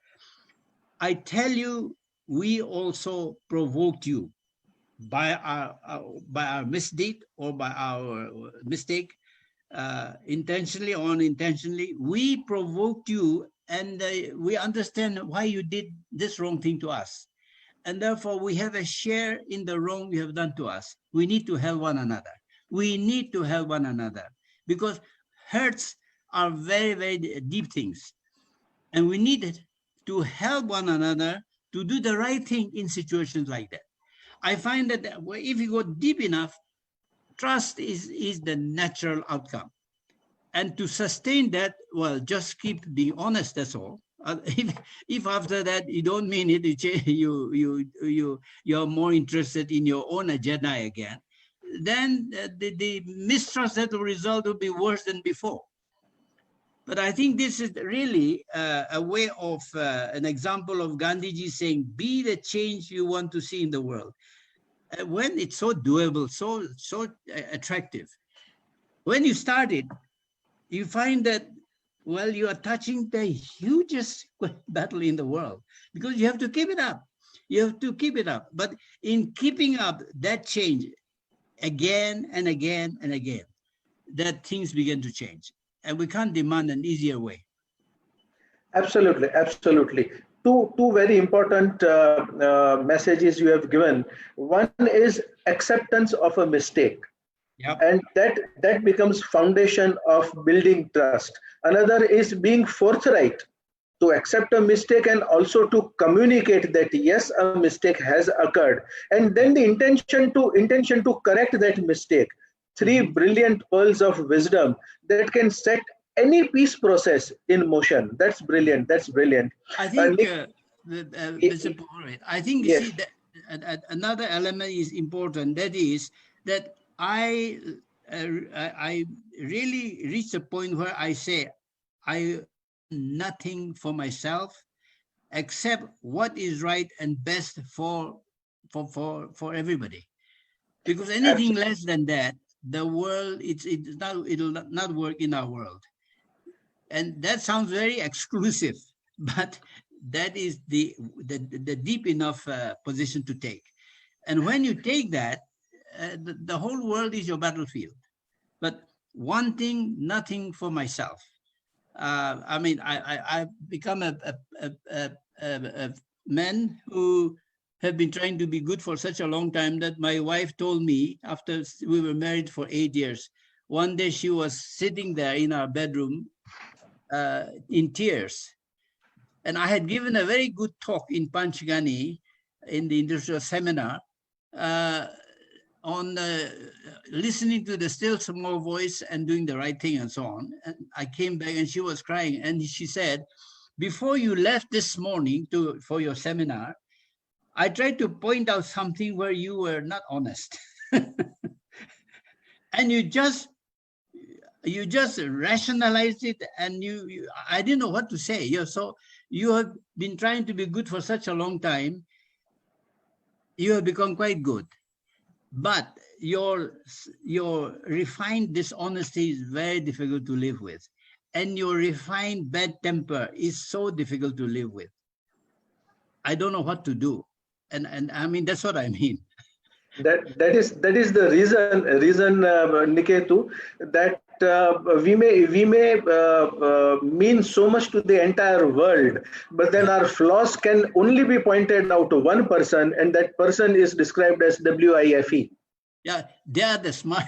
I tell you, we also provoked you by our misdeed or by our mistake, intentionally or unintentionally. We provoked you, and we understand why you did this wrong thing to us. And therefore, we have a share in the wrong you have done to us. We need to help one another. We need to help one another because hurts are very, very deep things. And we need to help one another to do the right thing in situations like that. I find that if you go deep enough, trust is the natural outcome. And to sustain that, well, just keep being honest, that's all. If after that you don't mean it, you're more interested in your own agenda again, then the mistrust that will result will be worse than before. But I think this is really a way of an example of Gandhiji saying, be the change you want to see in the world. When it's so doable, so attractive. When you start it, you find that, well, you are touching the hugest battle in the world because you have to keep it up. You have to keep it up. But in keeping up that change again and again and again, that things begin to change. And we can't demand an easier way. Absolutely, absolutely. Two very important messages you have given. One is acceptance of a mistake. Yep. And that becomes foundation of building trust. Another is being forthright to accept a mistake and also to communicate that yes, a mistake has occurred, and then the intention to correct that mistake. Three brilliant pearls of wisdom that can set any peace process in motion. That's brilliant. That's brilliant. I think, Mr. Purohit, I think you yes. see that another element is important. That is that I really reached a point where I say I nothing for myself except what is right and best for everybody. Because anything less than that, the world it'll not work in our world. And that sounds very exclusive, but that is the deep enough position to take. And when you take that, the whole world is your battlefield. But one thing, nothing for myself. I mean, I've become a man who have been trying to be good for such a long time that my wife told me after we were married for 8 years, one day she was sitting there in our bedroom in tears. And I had given a very good talk in Panchgani in the industrial seminar on listening to the still small voice and doing the right thing and so on. And I came back and she was crying and she said, before you left this morning for your seminar, I tried to point out something where you were not honest. And you just rationalized it, and I didn't know what to say. So you have been trying to be good for such a long time. You have become quite good. But your refined dishonesty is very difficult to live with. And your refined bad temper is so difficult to live with. I don't know what to do. And I mean, that's what I mean. That is the reason Niketu, that we may mean so much to the entire world, but then our flaws can only be pointed out to one person, and that person is described as WIFE. Yeah, they are the smart.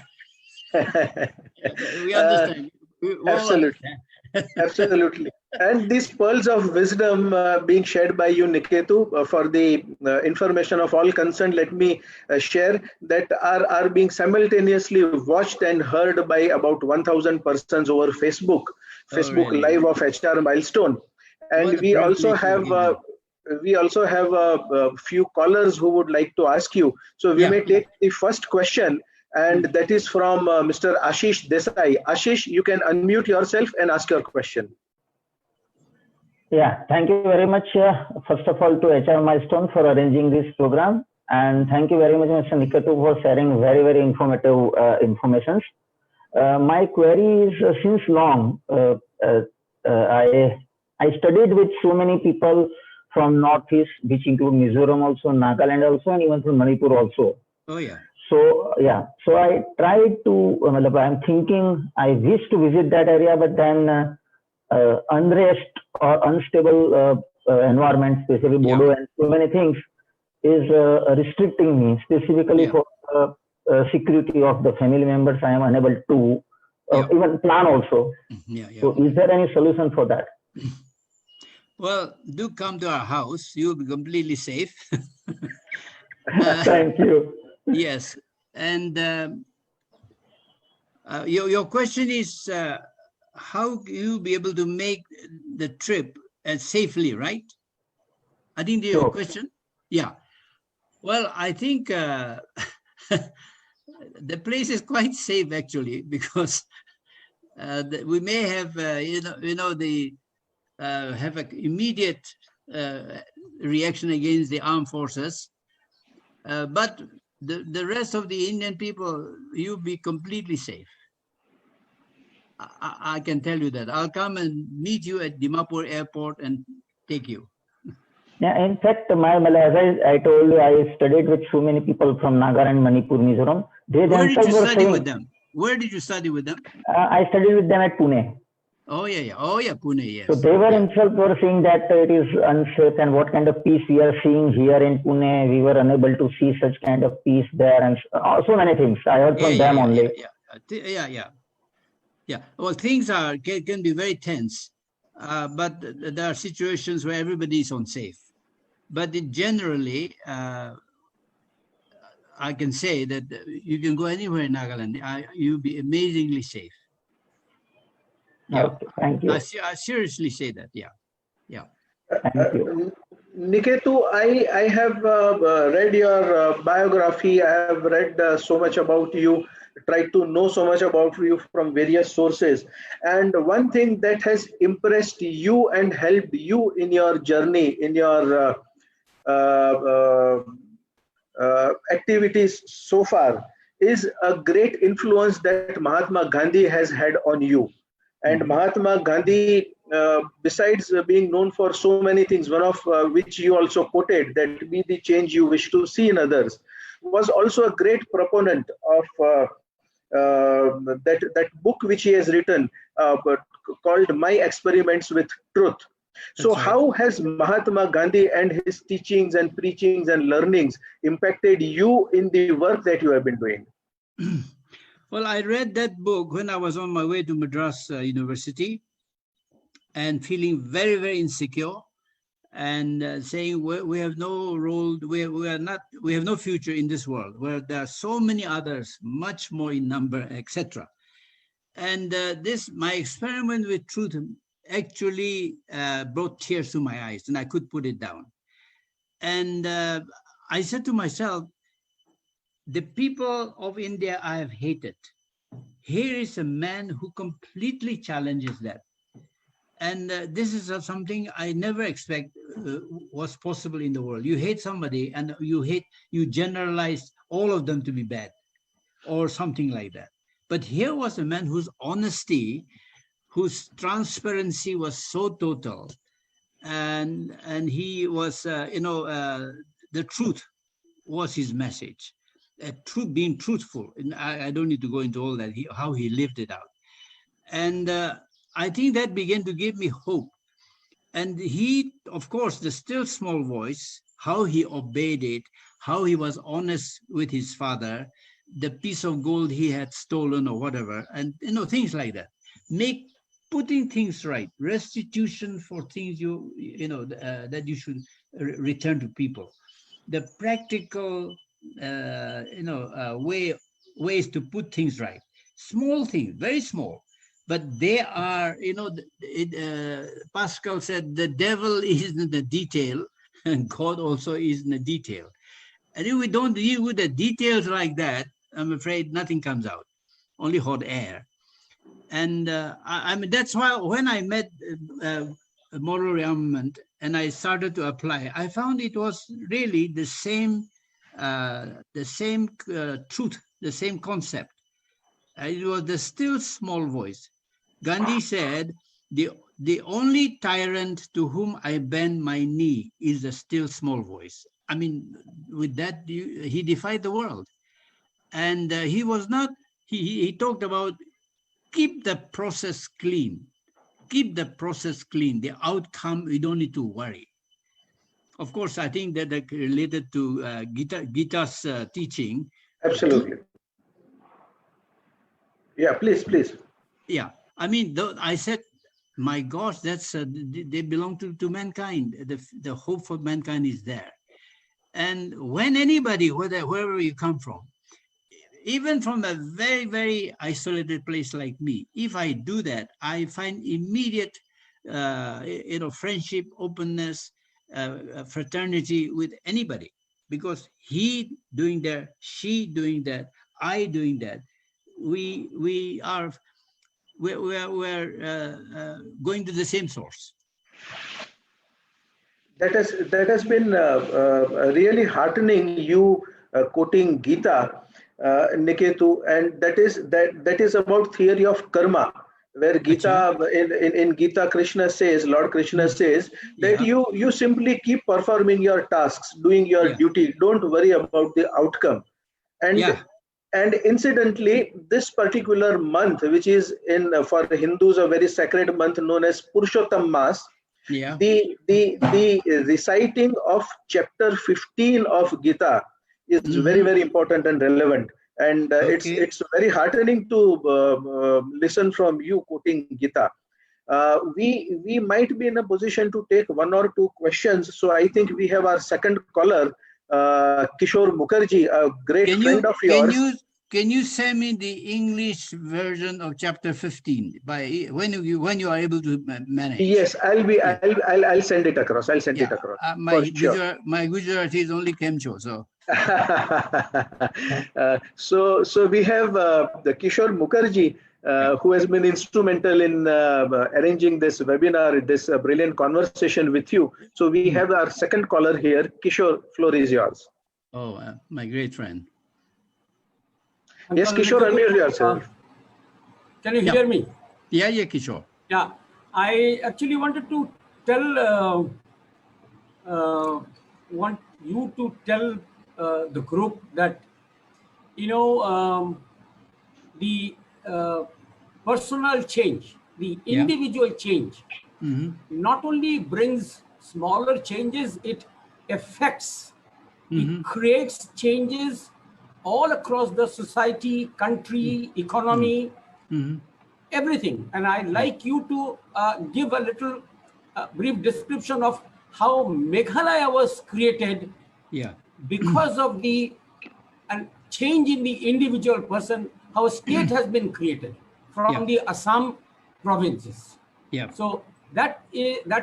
We understand. Absolutely. Absolutely. And these pearls of wisdom being shared by you, Niketu, for the information of all concerned, let me share that are being simultaneously watched and heard by about 1,000 persons over Facebook really? Live of HR Milestone. And we also have a few callers who would like to ask you. So we may take the first question. and that is from Mr. Ashish Desai. Ashish, you can unmute yourself and ask your question. Yeah, thank you very much. First of all, to HR Milestone for arranging this program, and thank you very much, Mr. Niketu, for sharing very, very informative informations. My query is since long, I studied with so many people from Northeast, which include Mizoram also, Nagaland also, and even from Manipur also. Oh, yeah. So, yeah, so I tried to, I'm thinking I wish to visit that area, but then unrest or unstable environment, especially Bodo and so many things, is restricting me, specifically for security of the family members. I am unable to even plan also. So is there any solution for that? Well, do come to our house. You'll be completely safe. Thank you. Yes. And your question is, how you be able to make the trip safely, right? I think your question. Yeah. Well, I think the place is quite safe actually, because we may have have an immediate reaction against the armed forces, but the rest of the Indian people, you'll be completely safe. I can tell you that. I'll come and meet you at Dimapur airport and take you. Yeah, in fact, as I told you, I studied with so many people from Nagaland, Manipur, Mizoram. Where did you study with them? Where did you study with them? I studied with them at Pune. Oh, yeah. Oh, yeah, Pune, yes. So they were themselves were saying that it is unsafe, and what kind of peace we are seeing here in Pune. We were unable to see such kind of peace there, and so many things. I heard from them only. Yeah. Well, things can be very tense, but there are situations where everybody is unsafe. But generally, I can say that you can go anywhere in Nagaland. You'll be amazingly safe. Yeah. Okay, thank you. I seriously say that. Yeah. Thank you. Niketu, I have read your biography. I have read so much about you, tried to know so much about you from various sources. And one thing that has impressed you and helped you in your journey, in your activities so far, is a great influence that Mahatma Gandhi has had on you. And Mahatma Gandhi, besides being known for so many things, one of which you also quoted, that be the change you wish to see in others, was also a great proponent of that book which he has written called My Experiments with Truth. So how has Mahatma Gandhi and his teachings and preachings and learnings impacted you in the work that you have been doing? Well, I read that book when I was on my way to Madras University and feeling very, very insecure and saying we have no role, we have no future in this world where there are so many others, much more in number, etc. And my experiment with truth actually brought tears to my eyes, and I could put it down. And I said to myself, the people of India I have hated. Here is a man who completely challenges that. And this is something I never expect was possible in the world. You hate somebody and you generalize all of them to be bad or something like that. But here was a man whose honesty, whose transparency was so total, and he was, the truth was his message. Being truthful. And I don't need to go into all that, how he lived it out. And I think that began to give me hope. And he, of course, the still small voice, how he obeyed it, how he was honest with his father, the piece of gold he had stolen or whatever, and things like that. Putting things right, restitution for things that you should return to people. The practical ways to put things right. Small things, very small, but they are, Pascal said, the devil is in the detail and God also is in the detail. And if we don't deal with the details like that, I'm afraid nothing comes out, only hot air. And I mean, that's why when I met moral rearmament and I started to apply, I found it was really the same truth, the same concept. It was the still small voice. Gandhi said, the only tyrant to whom I bend my knee is the still small voice. I mean, with that, he defied the world. And he was not, he talked about keep the process clean. Keep the process clean. The outcome, we don't need to worry. Of course, I think that related to Gita's teaching. Absolutely. Yeah, please. Yeah, I mean, I said, my gosh, that's they belong to mankind. The hope for mankind is there. And when anybody, wherever you come from, even from a very, very isolated place like me, if I do that, I find immediate, friendship, openness, fraternity with anybody, because he doing that, she doing that, I doing that, we're going to the same source. That has been really heartening. You quoting Gita, Niketu, and that is about theory of karma, where Gita in Gita Lord Krishna says that you simply keep performing your tasks, doing your duty. Don't worry about the outcome. And incidentally, this particular month, which is for Hindus a very sacred month known as Purushottam Mas, the reciting of chapter 15 of Gita is very, very important and relevant. And it's very heartening to listen from you quoting Gita. We might be in a position to take one or two questions. So I think we have our second caller, Kishore Mukherjee, a great friend of yours. Can you send me the English version of chapter 15 by when you are able to manage? Yes, I'll send it across. I'll send it across. My Gujarati is only Kemcho, so. So we have the Kishore Mukherjee, who has been instrumental in arranging this webinar, this brilliant conversation with you. So we have our second caller here. Kishore, floor is yours. Oh, my great friend. Yes, Kishore, unmute yourself. Can you hear me? Yeah, Kishore. Yeah, I actually wanted to tell, want you to tell the group that, the personal change, the individual change, not only brings smaller changes, it affects, it creates changes all across the society, country, economy, everything. And I'd like you to give a little brief description of how Meghalaya was created because of the change in the individual person, how a state has been created from the Assam provinces. So that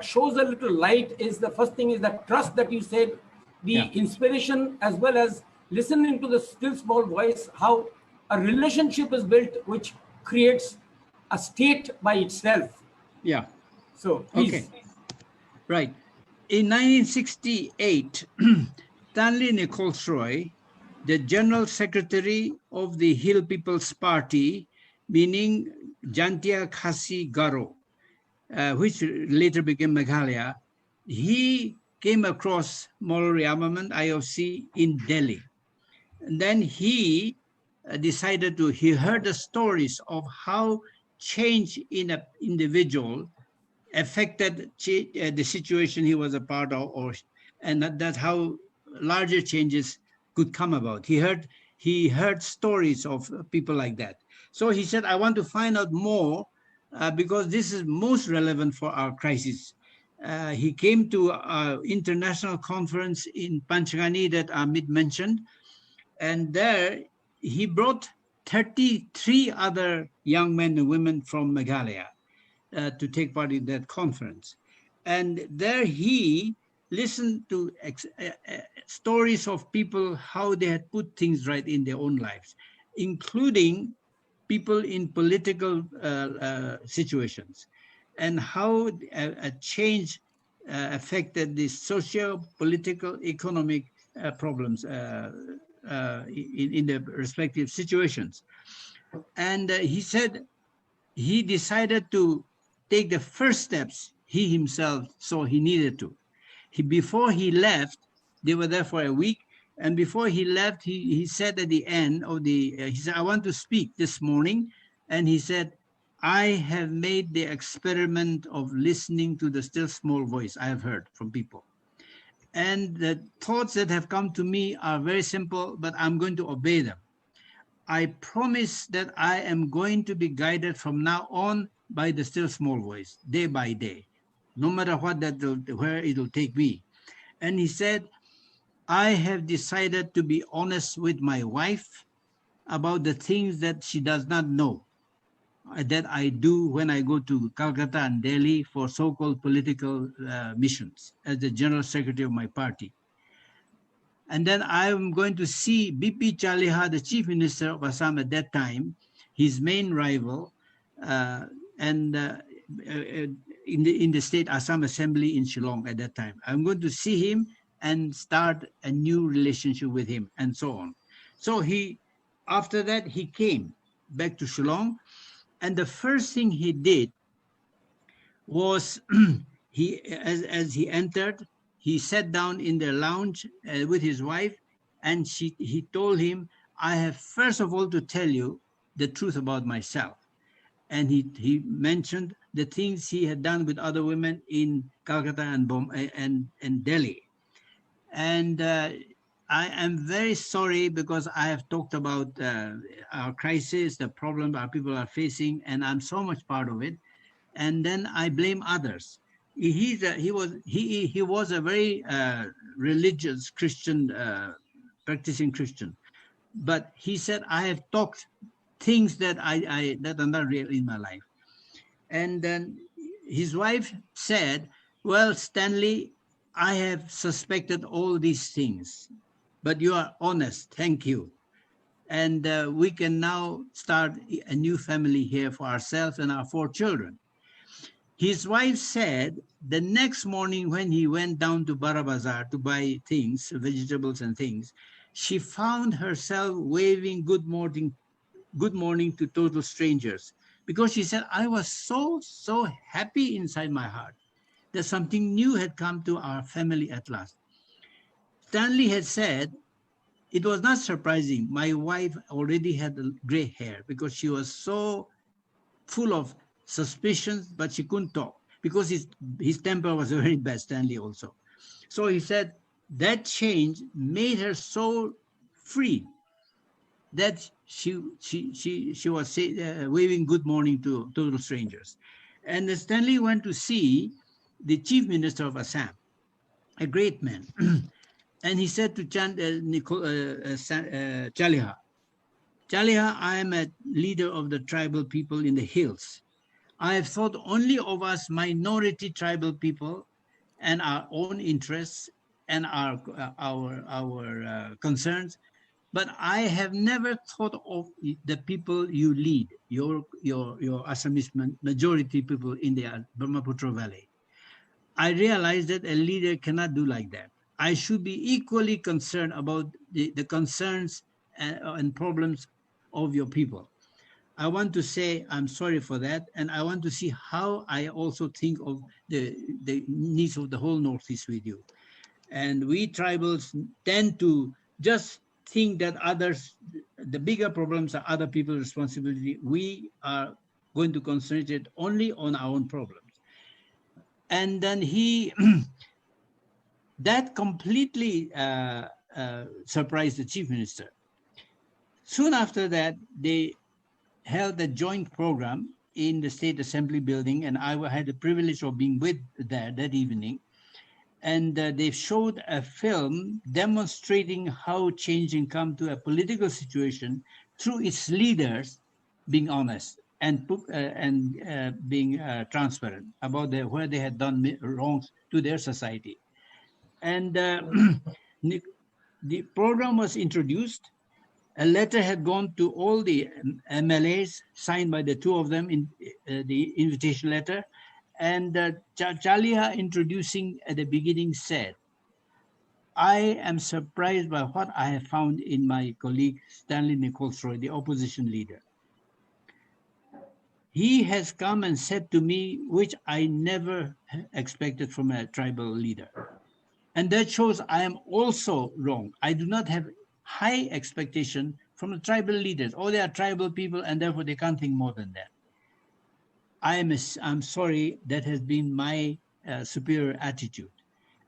shows a little light. Is the first thing is that trust that you said, the inspiration, as well as listening to the still small voice, how a relationship is built which creates a state by itself. So please. Right. In 1968, Stanley Nichols Roy, the General Secretary of the Hill People's Party, meaning Jantia Khasi Garo, which later became Meghalaya, he came across moral rearmament, IOC, in Delhi. And then he decided he heard the stories of how change in an individual affected the situation he was a part of, and that's how larger changes could come about. He heard stories of people like that. So he said, I want to find out more because this is most relevant for our crisis. He came to an international conference in Panchgani that Amit mentioned, and there he brought 33 other young men and women from Meghalaya to take part in that conference. And there he listened to stories of people, how they had put things right in their own lives. including people in political situations, and how a change affected the socio, political, economic problems in the respective situations. And he said he decided to take the first steps he himself saw he needed to. Before he left, they were there for a week, and before he left, he said at the end of the, he said, I want to speak this morning, and he said, I have made the experiment of listening to the still small voice I have heard from people. And the thoughts that have come to me are very simple, but I'm going to obey them. I promise that I am going to be guided from now on by the still small voice, day by day, no matter what where it will take me. And he said, I have decided to be honest with my wife about the things that she does not know, that I do when I go to Calcutta and Delhi for so-called political missions as the general secretary of my party. And then I'm going to see BP Chaliha, the chief minister of Assam at that time, his main rival, in the state Assam Assembly in Shillong at that time. I'm going to see him and start a new relationship with him, and so on. So after that, he came back to Shillong, and the first thing he did was, as he entered, he sat down in the lounge with his wife, and he told him, I have first of all to tell you the truth about myself. And he mentioned the things he had done with other women in Calcutta and Delhi. And I am very sorry because I have talked about our crisis, the problem our people are facing, and I'm so much part of it. And then I blame others. He was a very religious Christian, practicing Christian, but he said, I have talked things that that are not real in my life. And then his wife said, well, Stanley, I have suspected all these things, but you are honest, thank you. And we can now start a new family here for ourselves and our 4 children. His wife said the next morning when he went down to Bara Bazaar to buy things, vegetables and things, she found herself waving good morning to total strangers, because she said, I was so happy inside my heart that something new had come to our family at last. Stanley had said, it was not surprising. My wife already had gray hair because she was so full of suspicions, but she couldn't talk because his temper was very bad, Stanley also. So he said that change made her so free that she was waving good morning to total strangers. And Stanley went to see the chief minister of Assam, a great man. And he said to Chaliha, Chaliha, I am a leader of the tribal people in the hills. I have thought only of us minority tribal people and our own interests and our concerns, but I have never thought of the people you lead, your Assamese majority people in the Brahmaputra Valley. I realize that a leader cannot do like that. I should be equally concerned about the concerns and problems of your people. I want to say I'm sorry for that, and I want to see how I also think of the needs of the whole Northeast with you. And we tribals tend to just think that others, the bigger problems are other people's responsibility. We are going to concentrate only on our own problems. And then that completely surprised the chief minister. Soon after that, they held a joint program in the State Assembly building, and I had the privilege of being there that evening. And they showed a film demonstrating how change can come to a political situation through its leaders being honest and being transparent about where they had done wrongs to their society. And the program was introduced, A letter had gone to all the MLAs, signed by the two of them in the invitation letter. And Chaliha, introducing at the beginning, said, I am surprised by what I have found in my colleague Stanley Nicholsroy, the opposition leader. He has come and said to me, which I never expected from a tribal leader. And that shows I am also wrong. I do not have high expectation from the tribal leaders. Oh, they are tribal people and therefore they can't think more than that. I'm sorry, that has been my superior attitude.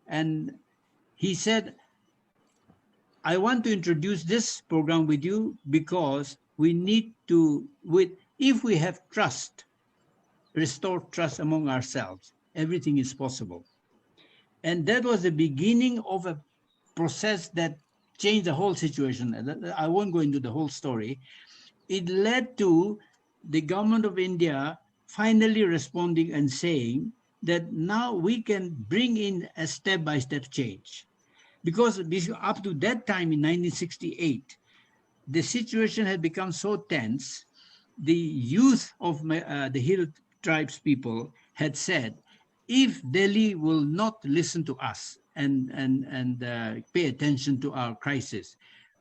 And he said, I want to introduce this program with you because we need to, if we have trust, restore trust among ourselves, everything is possible. And that was the beginning of a process that changed the whole situation. I won't go into the whole story. It led to the government of India finally responding and saying that now we can bring in a step-by-step change. Because up to that time in 1968, the situation had become so tense, the youth of the hill tribes people had said, if Delhi will not listen to us and pay attention to our crisis,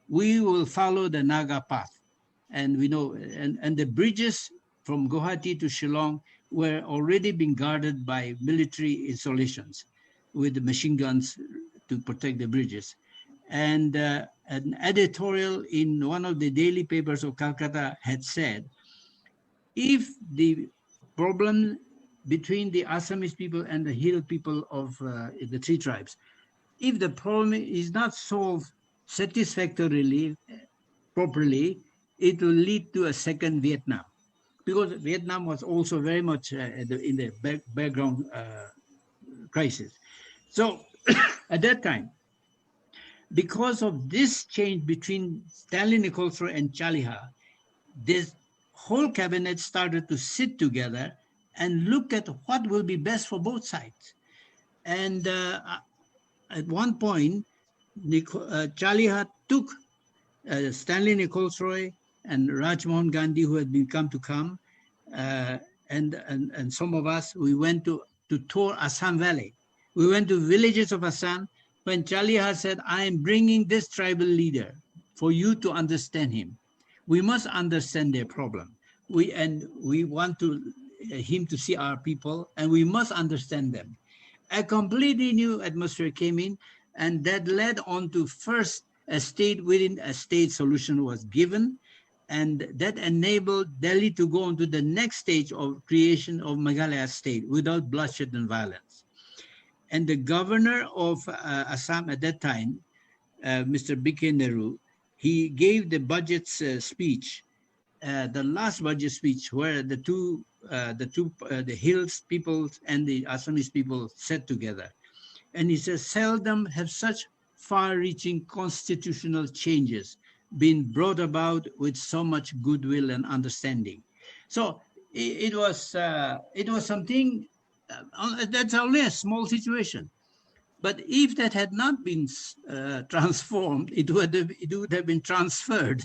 we will follow the Naga path. And we know, and the bridges from Guwahati to Shillong were already being guarded by military installations with the machine guns to protect the bridges. And an editorial in one of the daily papers of Calcutta had said, if the problem between the Assamese people and the hill people of the three tribes, if the problem is not solved satisfactorily, properly, it will lead to a second Vietnam. Because Vietnam was also very much in the background crisis. So at that time, because of this change between Stanley Nicholsroy and Chaliha, this whole cabinet started to sit together and look at what will be best for both sides. And at one point, Chaliha took Stanley Nicholsroy and Rajmohan Gandhi, who had come, and some of us, we went to tour Assam Valley. We went to villages of Assam when Chaliha said, I am bringing this tribal leader for you to understand him. We must understand their problem. We want him to see our people, and we must understand them. A completely new atmosphere came in, and that led on to first a state within a state solution was given, and that enabled Delhi to go on to the next stage of creation of Meghalaya state without bloodshed and violence. And the governor of Assam at that time, Mr. B.K. Nehru, he gave the budget speech, the last budget speech, where the hills people and the Assamese people sat together. And he says, seldom have such far-reaching constitutional changes been brought about with so much goodwill and understanding. So it was something that's only a small situation. But if that had not been transformed, it would have been transferred.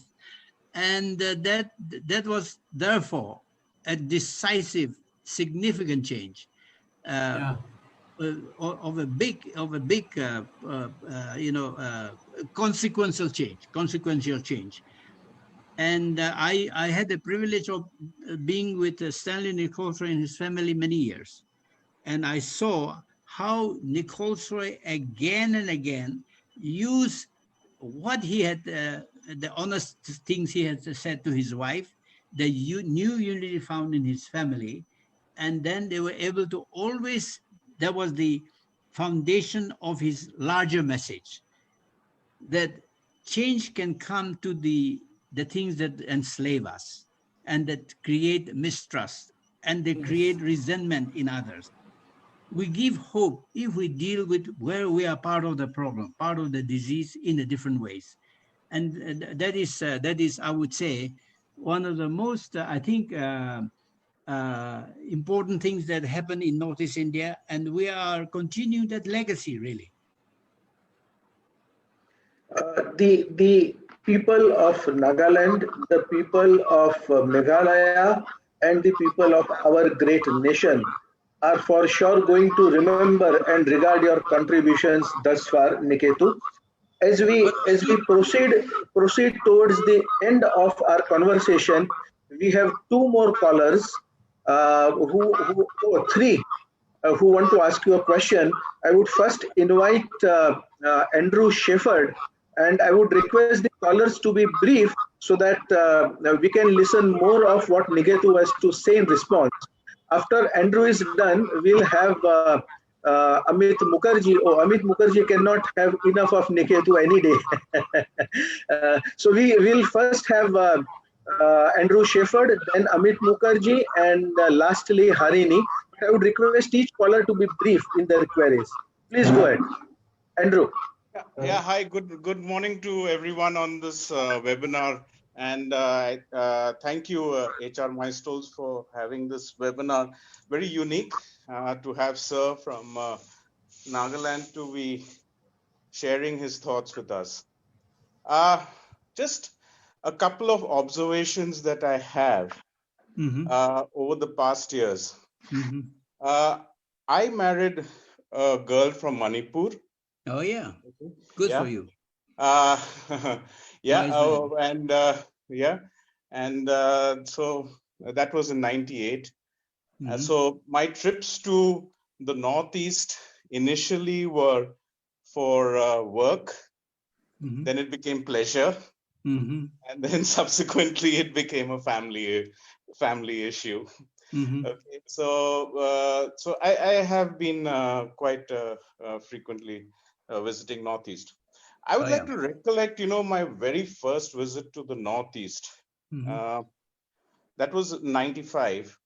And that was therefore a decisive, significant change of a big consequential change. And I had the privilege of being with Stanley Nicholsroy and his family many years. And I saw how Nicholsroy again and again used what he had, the honest things he had said to his wife, the new unity found in his family, and then they were able to always, that was the foundation of his larger message, that change can come to the things that enslave us and that create mistrust and they create resentment in others. We give hope if we deal with where we are part of the problem, part of the disease in a different ways. And that is, I would say, one of the most, I think, important things that happen in Northeast India, and we are continuing that legacy, really. The people of Nagaland, the people of Meghalaya, and the people of our great nation are for sure going to remember and regard your contributions thus far, Niketu. As we proceed towards the end of our conversation, we have two more callers three who want to ask you a question. I would first invite Andrew Shepherd, and I would request the callers to be brief so that we can listen more of what Niketu has to say in response. After Andrew is done, we'll have Amit Mukherjee. Oh, Amit Mukherjee cannot have enough of Niketu any day. So we will first have Andrew Shepherd, then Amit Mukherjee, and lastly Harini. I would request each caller to be brief in their queries. Please go ahead. Andrew. Yeah, hi, good morning to everyone on this webinar. And thank you, HR Milestones, for having this webinar. Very unique to have Sir from Nagaland to be sharing his thoughts with us. Just a couple of observations that I have over the past years. I married a girl from Manipur. Oh, yeah. Good for you. Yeah, so that was in 98. So my trips to the Northeast initially were for work, then it became pleasure, and then subsequently it became a family issue. Okay, so I have been quite frequently visiting Northeast. I would like to recollect, my very first visit to the Northeast. That was 95.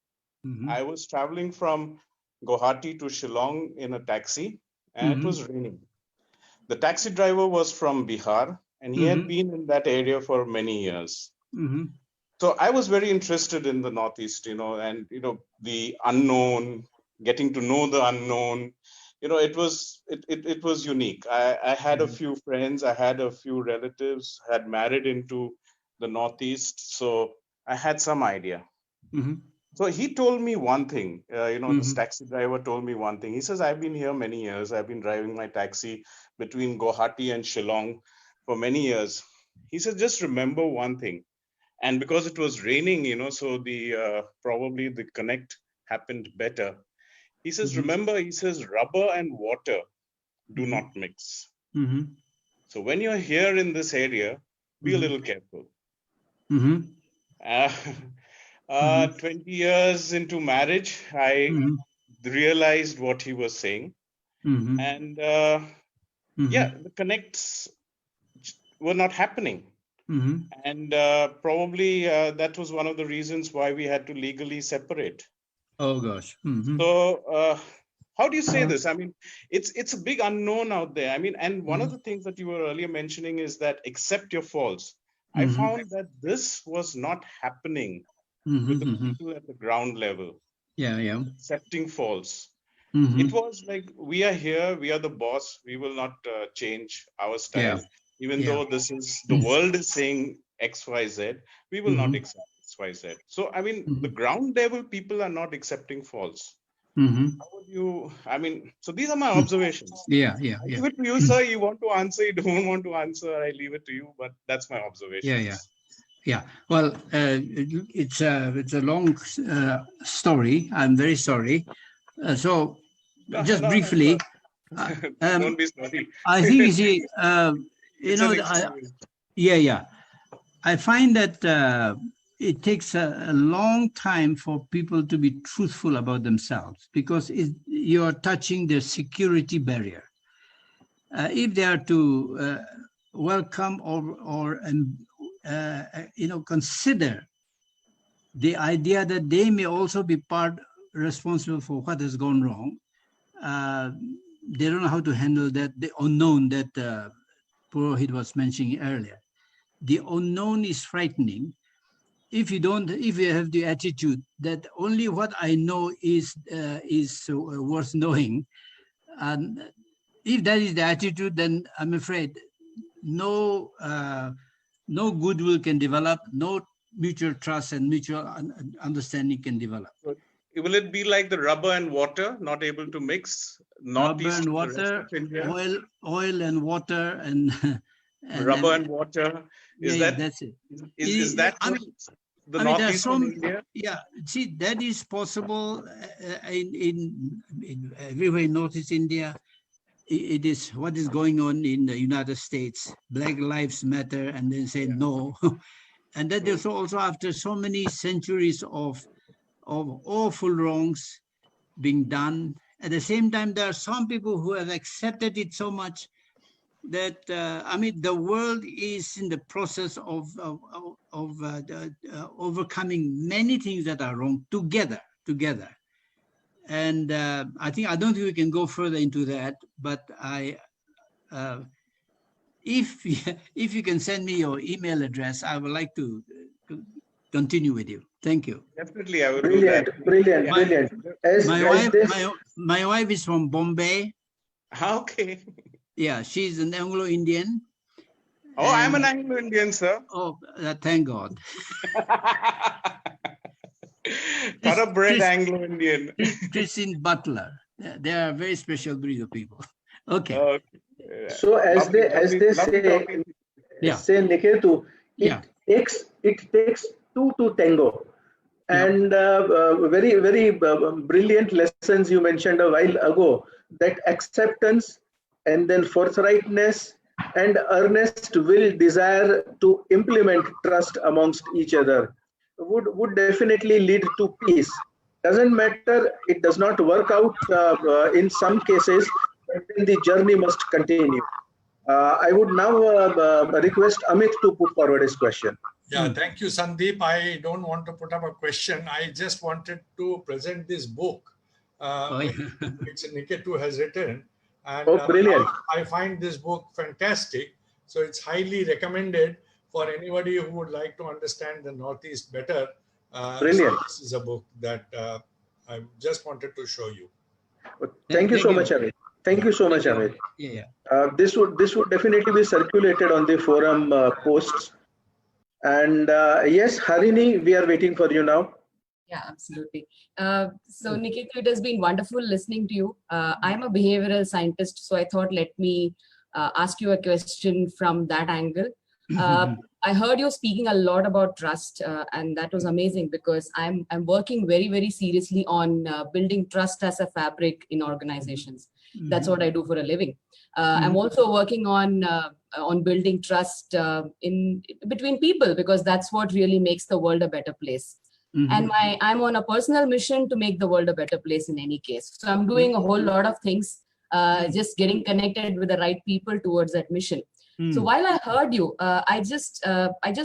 I was traveling from Guwahati to Shillong in a taxi, and it was raining. The taxi driver was from Bihar, and he had been in that area for many years. So I was very interested in the Northeast, and, the unknown, getting to know the unknown. It was unique. I had a few friends, I had a few relatives, had married into the Northeast, so I had some idea. So he told me one thing, this taxi driver told me one thing. He says, I've been here many years. I've been driving my taxi between Guwahati and Shillong for many years. He says, just remember one thing. And because it was raining, so the probably the connect happened better. He says, remember, he says, rubber and water do not mix. So when you're here in this area, be a little careful. 20 years into marriage, I realized what he was saying. And the connects were not happening. And probably that was one of the reasons why we had to legally separate. Oh, gosh. So how do you say this? I mean, it's a big unknown out there. I mean, and one of the things that you were earlier mentioning is that accept your faults. I found that this was not happening with the people at the ground level. Accepting faults. It was like, we are here, we are the boss, we will not change our style. Even though this is, the world is saying X, Y, Z, we will not accept X, Y, Z. So, I mean, the ground level people are not accepting faults. How would you, I mean, so these are my observations. I leave it to you, sir. You want to answer, you don't want to answer, I leave it to you, but that's my observation. Well, it's a long story. I'm very sorry. So just briefly, don't be sorry. I think, you see, I find that it takes a long time for people to be truthful about themselves, because you are touching their security barrier. If they are to welcome or consider the idea that they may also be part responsible for what has gone wrong, they don't know how to handle that, the unknown that Purohit was mentioning earlier. The unknown is frightening. If you have the attitude that only what I know is worth knowing, and if that is the attitude, then I'm afraid no no goodwill can develop, no mutual trust and mutual understanding can develop. So will it be like the rubber and water, not able to mix? Rubber Northeast, and the rest water, of India? oil and water, and, Rubber and water. Is yeah, that that's it. is that I what mean, the there are Northeast in India? yeah. See, that is possible in everywhere in Northeast India. It is what is going on in the United States. Black Lives Matter, and then say no, and that is also after so many centuries of awful wrongs being done. At the same time, there are some people who have accepted it so much that I mean, the world is in the process of overcoming many things that are wrong together. And I don't think we can go further into that. But if you can send me your email address, I would like to continue with you. Thank you. Definitely, I will do Brilliant, that. brilliant, Yeah. brilliant. My wife is from Bombay. Okay. Yeah, she's an Anglo-Indian. Oh, I'm an Anglo-Indian, sir. Oh, thank God. Thoroughbred Anglo-Indian. Christine Butler. They are a very special breed of people. Okay. So as they say, Niketu, it takes two to tango. And very, very brilliant lessons you mentioned a while ago, that acceptance and then forthrightness and earnest will, desire to implement trust amongst each other would definitely lead to peace. Doesn't matter, it does not work out in some cases, but then the journey must continue. I would now request Amit to put forward his question. Yeah, thank you, Sandeep. I don't want to put up a question. I just wanted to present this book which Niketu has written. And brilliant. I find this book fantastic. So it's highly recommended for anybody who would like to understand the Northeast better. Brilliant. So this is a book that I just wanted to show you. Thank you so much, Amit. Thank you so much, Amit. This would definitely be circulated on the forum posts. And yes, Harini, we are waiting for you now. Yeah, absolutely. So Niketu, it has been wonderful listening to you. I'm a behavioral scientist, so I thought let me ask you a question from that angle. I heard you speaking a lot about trust, and that was amazing because I'm working very, very seriously on building trust as a fabric in organizations. That's what I do for a living. I'm also working on building trust in between people, because that's what really makes the world a better place. And I'm on a personal mission to make the world a better place in any case. So I'm doing a whole lot of things, just getting connected with the right people towards that mission. So while I heard you, I just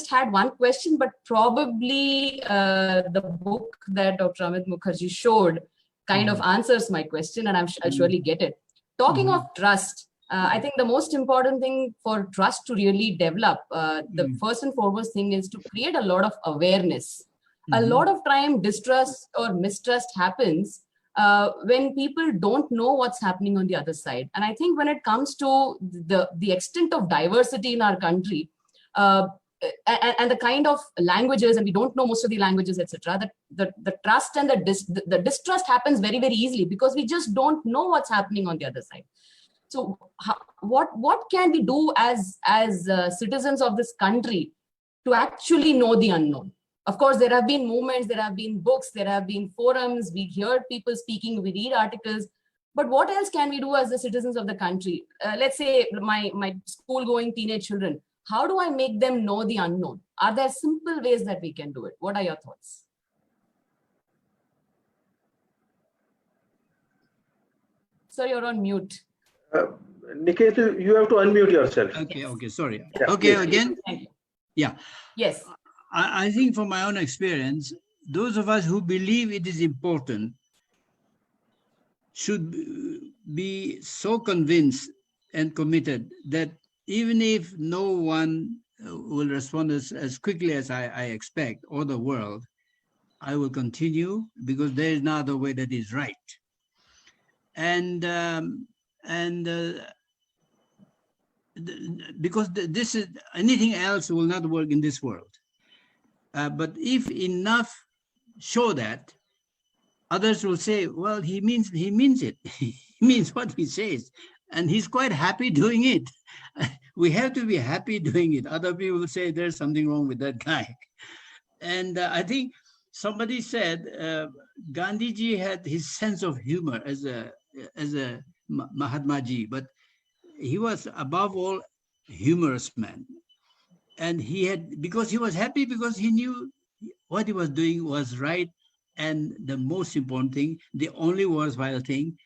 had one question, but probably the book that Dr. Amit Mukherjee showed kind of answers my question, and I'll surely get it. Talking of trust, I think the most important thing for trust to really develop, the first and foremost thing is to create a lot of awareness. A lot of time distrust or mistrust happens when people don't know what's happening on the other side. And I think when it comes to the extent of diversity in our country, and the kind of languages, and we don't know most of the languages, etc., the trust and the distrust happens very, very easily because we just don't know what's happening on the other side. So what can we do as citizens of this country to actually know the unknown? Of course, there have been movements, there have been books, there have been forums, we hear people speaking, we read articles, but what else can we do as the citizens of the country? Let's say my school-going teenage children, how do I make them know the unknown? Are there simple ways that we can do it? What are your thoughts? Sir, you're on mute. Niketu, you have to unmute yourself. Okay, sorry. Yeah, okay, please. again? Yeah. Yes. I think from my own experience, those of us who believe it is important should be so convinced and committed that even if no one will respond as quickly as I expect, or the world, I will continue because there is no other way that is right. And because this is, anything else will not work in this world. But if enough show that, others will say, well, he means it. He means what he says. And he's quite happy doing it. We have to be happy doing it. Other people will say there's something wrong with that guy. And I think somebody said Gandhiji had his sense of humor as a Mahatma Ji, but he was above all humorous man. And he had, because he was happy, because he knew what he was doing was right. And the most important thing, the only worthwhile thing.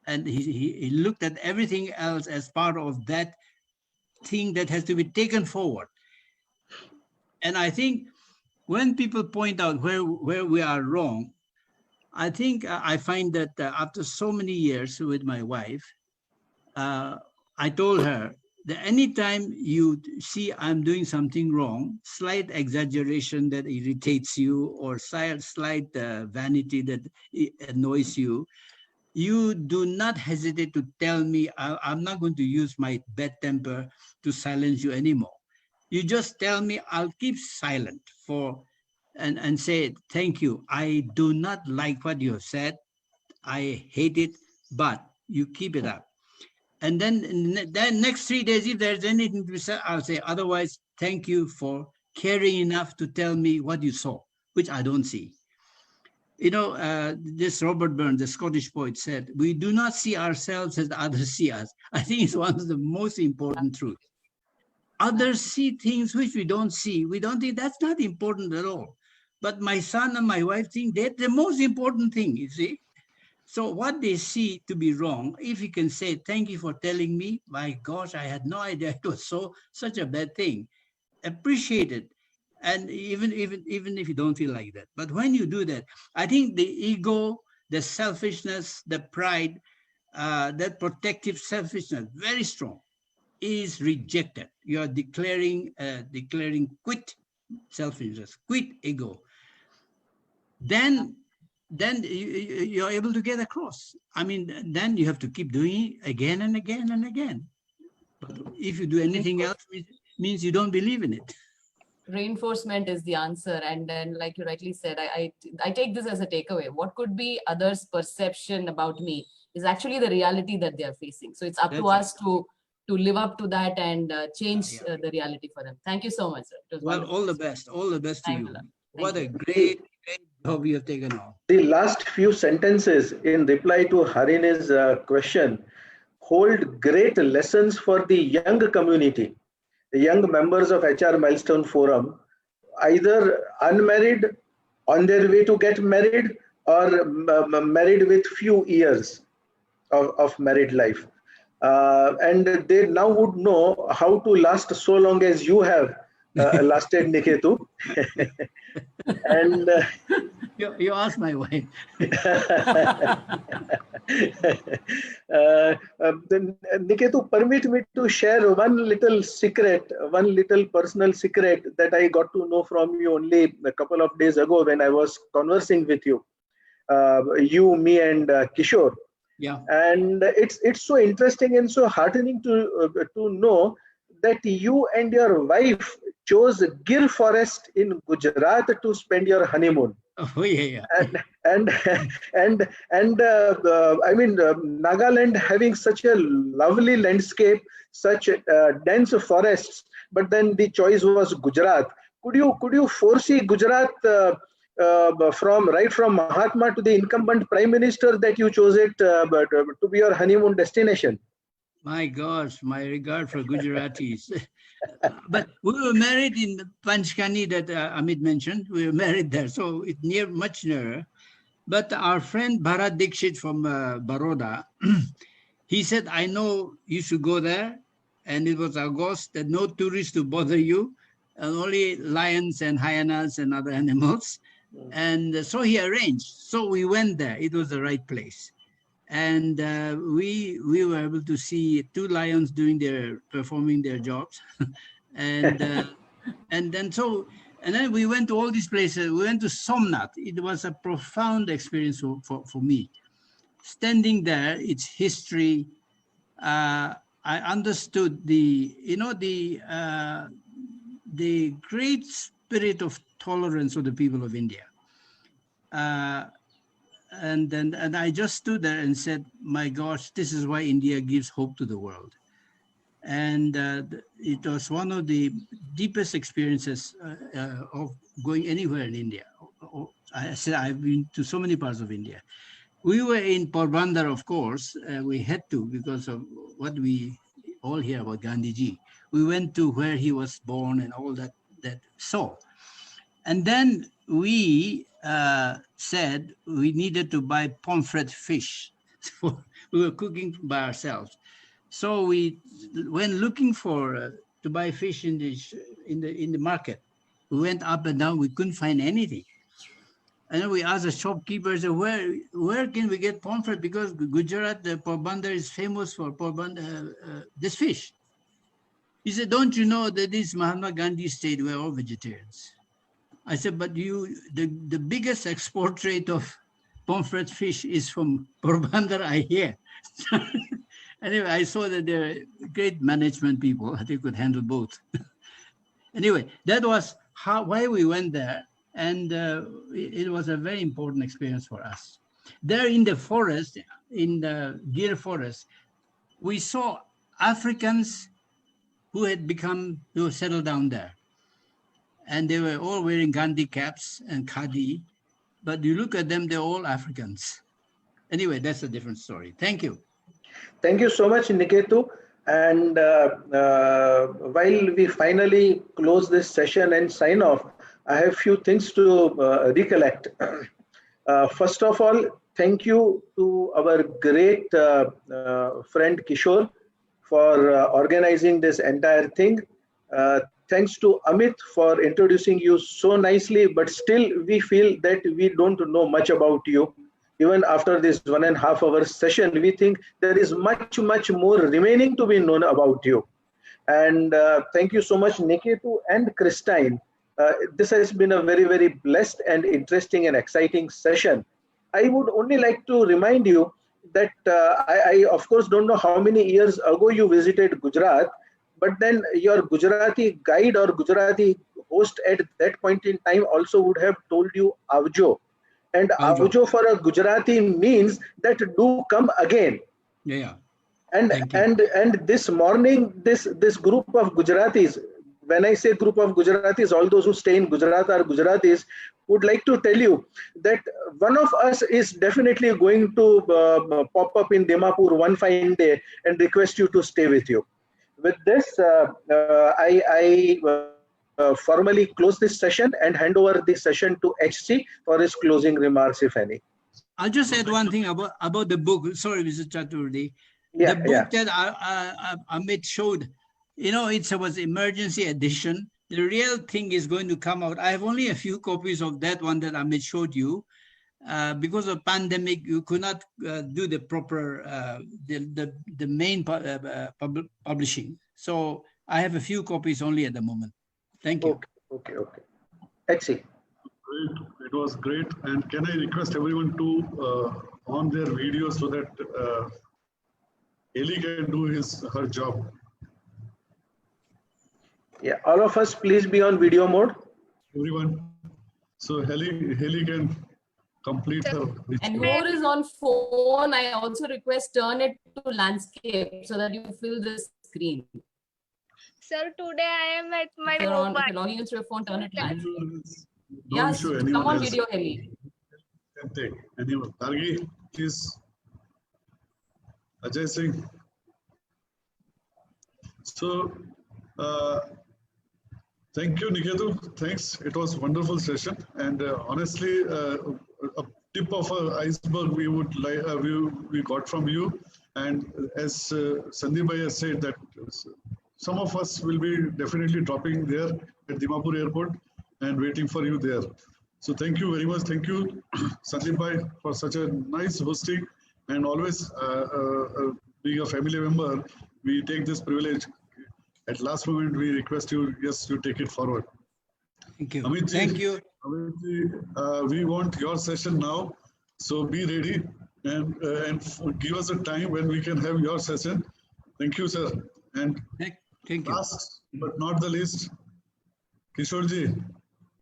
And he looked at everything else as part of that thing that has to be taken forward. And I think when people point out where we are wrong, I think I find that after so many years with my wife, I told her that anytime you see I'm doing something wrong, slight exaggeration that irritates you, or slight vanity that annoys you, you do not hesitate to tell me. I'm not going to use my bad temper to silence you anymore. You just tell me, I'll keep silent and say, thank you. I do not like what you have said. I hate it, but you keep it up. And then next 3 days, if there's anything to be said, I'll say, otherwise, thank you for caring enough to tell me what you saw, which I don't see. You know, this Robert Burns, the Scottish poet, said, we do not see ourselves as others see us. I think it's one of the most important truths. Others see things which we don't see. We don't think that's not important at all. But my son and my wife think that's the most important thing, you see. So what they see to be wrong, if you can say, thank you for telling me, my gosh, I had no idea it was such a bad thing. Appreciate it. And even if you don't feel like that. But when you do that, I think the ego, the selfishness, the pride, that protective selfishness, very strong, is rejected. You are declaring quit selfishness, quit ego. Then you're able to get across. I mean, then you have to keep doing it again and again and again. But if you do anything else, it means you don't believe in it. Reinforcement is the answer. And then, like you rightly said, I take this as a takeaway. What could be others' perception about me is actually the reality that they are facing. So it's up to us to live up to that and change the reality for them. Thank you so much, sir. It was wonderful. All the best to you. What a great job you have taken on. The last few sentences in reply to Harine's question hold great lessons for the young community, the young members of HR Milestone Forum, either unmarried, on their way to get married, or married with few years of married life. And they now would know how to last so long as you have lasted, Niketu. And you asked my wife. Niketu, permit me to share one little secret, one little personal secret that I got to know from you only a couple of days ago when I was conversing with you, me and Kishore. Yeah. And it's so interesting and so heartening to know that you and your wife chose Gir Forest in Gujarat to spend your honeymoon. Oh yeah. And I mean, Nagaland having such a lovely landscape, such dense forests, but then the choice was Gujarat. Could you foresee Gujarat from Mahatma to the incumbent prime minister that you chose it to be your honeymoon destination? My gosh, my regard for Gujaratis. But we were married in Panchkani that Amit mentioned. We were married there, so it's much nearer. But our friend Bharat Dixit from Baroda, he said, I know you should go there. And it was August, that no tourists to bother you, and only lions and hyenas and other animals. And so he arranged. So we went there. It was the right place. And we were able to see 2 lions performing their jobs. And then we went to all these places. We went to Somnath. It was a profound experience for me. Standing there, its history, I understood the great spirit of tolerance of the people of India. And I just stood there and said, my gosh, this is why India gives hope to the world. And it was one of the deepest experiences of going anywhere in India. I said, I've been to so many parts of India. We were in Porbandar, of course. We had to because of what we all hear about Gandhiji. We went to where he was born and all that saw. And then we said we needed to buy pomfret fish. We were cooking by ourselves. So we went looking for to buy fish in the market. We went up and down. We couldn't find anything. And then we asked the shopkeepers, where can we get pomfret? Because Gujarat, Porbandar is famous for this fish. He said, don't you know that this Mahatma Gandhi state, we're all vegetarians. I said, but the biggest export rate of pomfret fish is from Porbandar, I hear. Anyway, I saw that they're great management people. They could handle both. Anyway, that was why we went there. And it was a very important experience for us. There in the forest, in the Gir forest, we saw Africans who settled down there. And they were all wearing Gandhi caps and khadi. But you look at them, they're all Africans. Anyway, that's a different story. Thank you. Thank you so much, Niketu. And while we finally close this session and sign off, I have a few things to recollect. First of all, thank you to our great friend Kishore for organizing this entire thing. Thanks to Amit for introducing you so nicely, but still we feel that we don't know much about you. Even after this 1.5 hour session, we think there is much more remaining to be known about you. And thank you so much, Niketu and Christine. This has been a very blessed and interesting and exciting session. I would only like to remind you that I of course don't know how many years ago you visited Gujarat, but then your Gujarati guide or Gujarati host at that point in time also would have told you Avjo. And Avjo for a Gujarati means that do come again. Yeah. And this morning, this group of Gujaratis, when I say group of Gujaratis, all those who stay in Gujarat are Gujaratis, would like to tell you that one of us is definitely going to pop up in Dimapur one fine day and request you to stay with you. With this, I formally close this session and hand over the session to HC for his closing remarks, if any. I'll just add one thing about the book. Sorry, Mr. Chaturvedi. The book that Amit showed, it was emergency edition. The real thing is going to come out. I have only a few copies of that one that Amit showed you. Because of pandemic, you could not do the proper, the main publishing. So I have a few copies only at the moment. Thank you. Okay. Excellent. Great. It was great. And can I request everyone to on their video so that Eli can do her job. Yeah, all of us, please be on video mode. Everyone. So Haley can complete her. And whoever is on phone, I also request turn it to landscape so that you fill the screen. Sir, today I am at my mobile. If you're logging into your phone, turn it to landscape. Yes, come on video, Haley. Can take anyone. Targi, please. Ajay Singh. So, thank you, Niketu. Thanks. It was a wonderful session. And honestly, a tip of an iceberg we would like we got from you. And as Sandeep Bhai has said, that some of us will be definitely dropping there at Dimapur Airport and waiting for you there. So thank you very much. Thank you, Sandeep Bhai, for such a nice hosting. And always being a family member, we take this privilege. At last moment, we request you, yes, you take it forward. Thank you. Amit ji, thank you. Amit ji, we want your session now. So be ready and give us a time when we can have your session. Thank you, sir. And Thank you. last but not the least, Kishorji.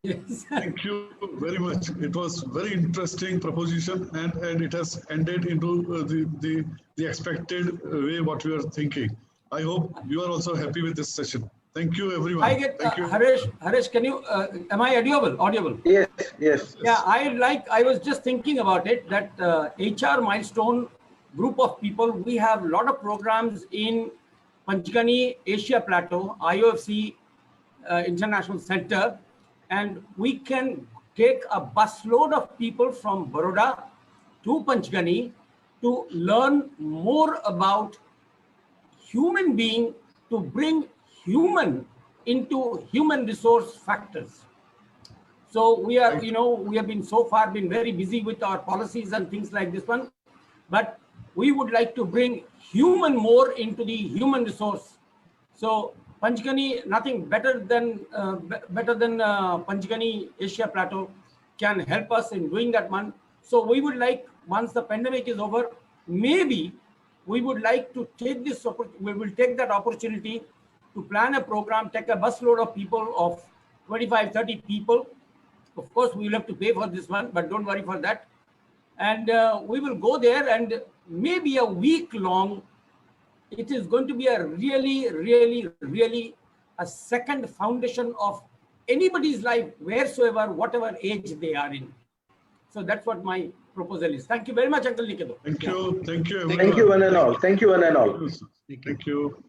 Yes. Thank you very much. It was very interesting proposition, and it has ended into the expected way what we are thinking. I hope you are also happy with this session. Thank you, everyone. I get Thank you. Harish, can you? Am I audible? Yes, yes. Yeah, I was just thinking about it that HR milestone group of people. We have a lot of programs in Panchgani, Asia Plateau, IOFC International Center, and we can take a busload of people from Baroda to Panchgani to learn more about human being, to bring human into human resource factors. So we are, we have been so far been very busy with our policies and things like this one, but we would like to bring human more into the human resource. So Panchgani, nothing better than Panchgani Asia Plateau can help us in doing that one. So we would like, once the pandemic is over, maybe we would like to take this, we will take that opportunity to plan a program, take a busload of people of 25, 30 people. Of course, we will have to pay for this one, but don't worry for that. And we will go there, and maybe a week long, it is going to be a really a second foundation of anybody's life, wheresoever, whatever age they are in. So that's what my proposal is. Thank you very much, Uncle Niketu. Thank you. Thank you, everyone. Thank you, one and all. Thank you, one and all. Thank you.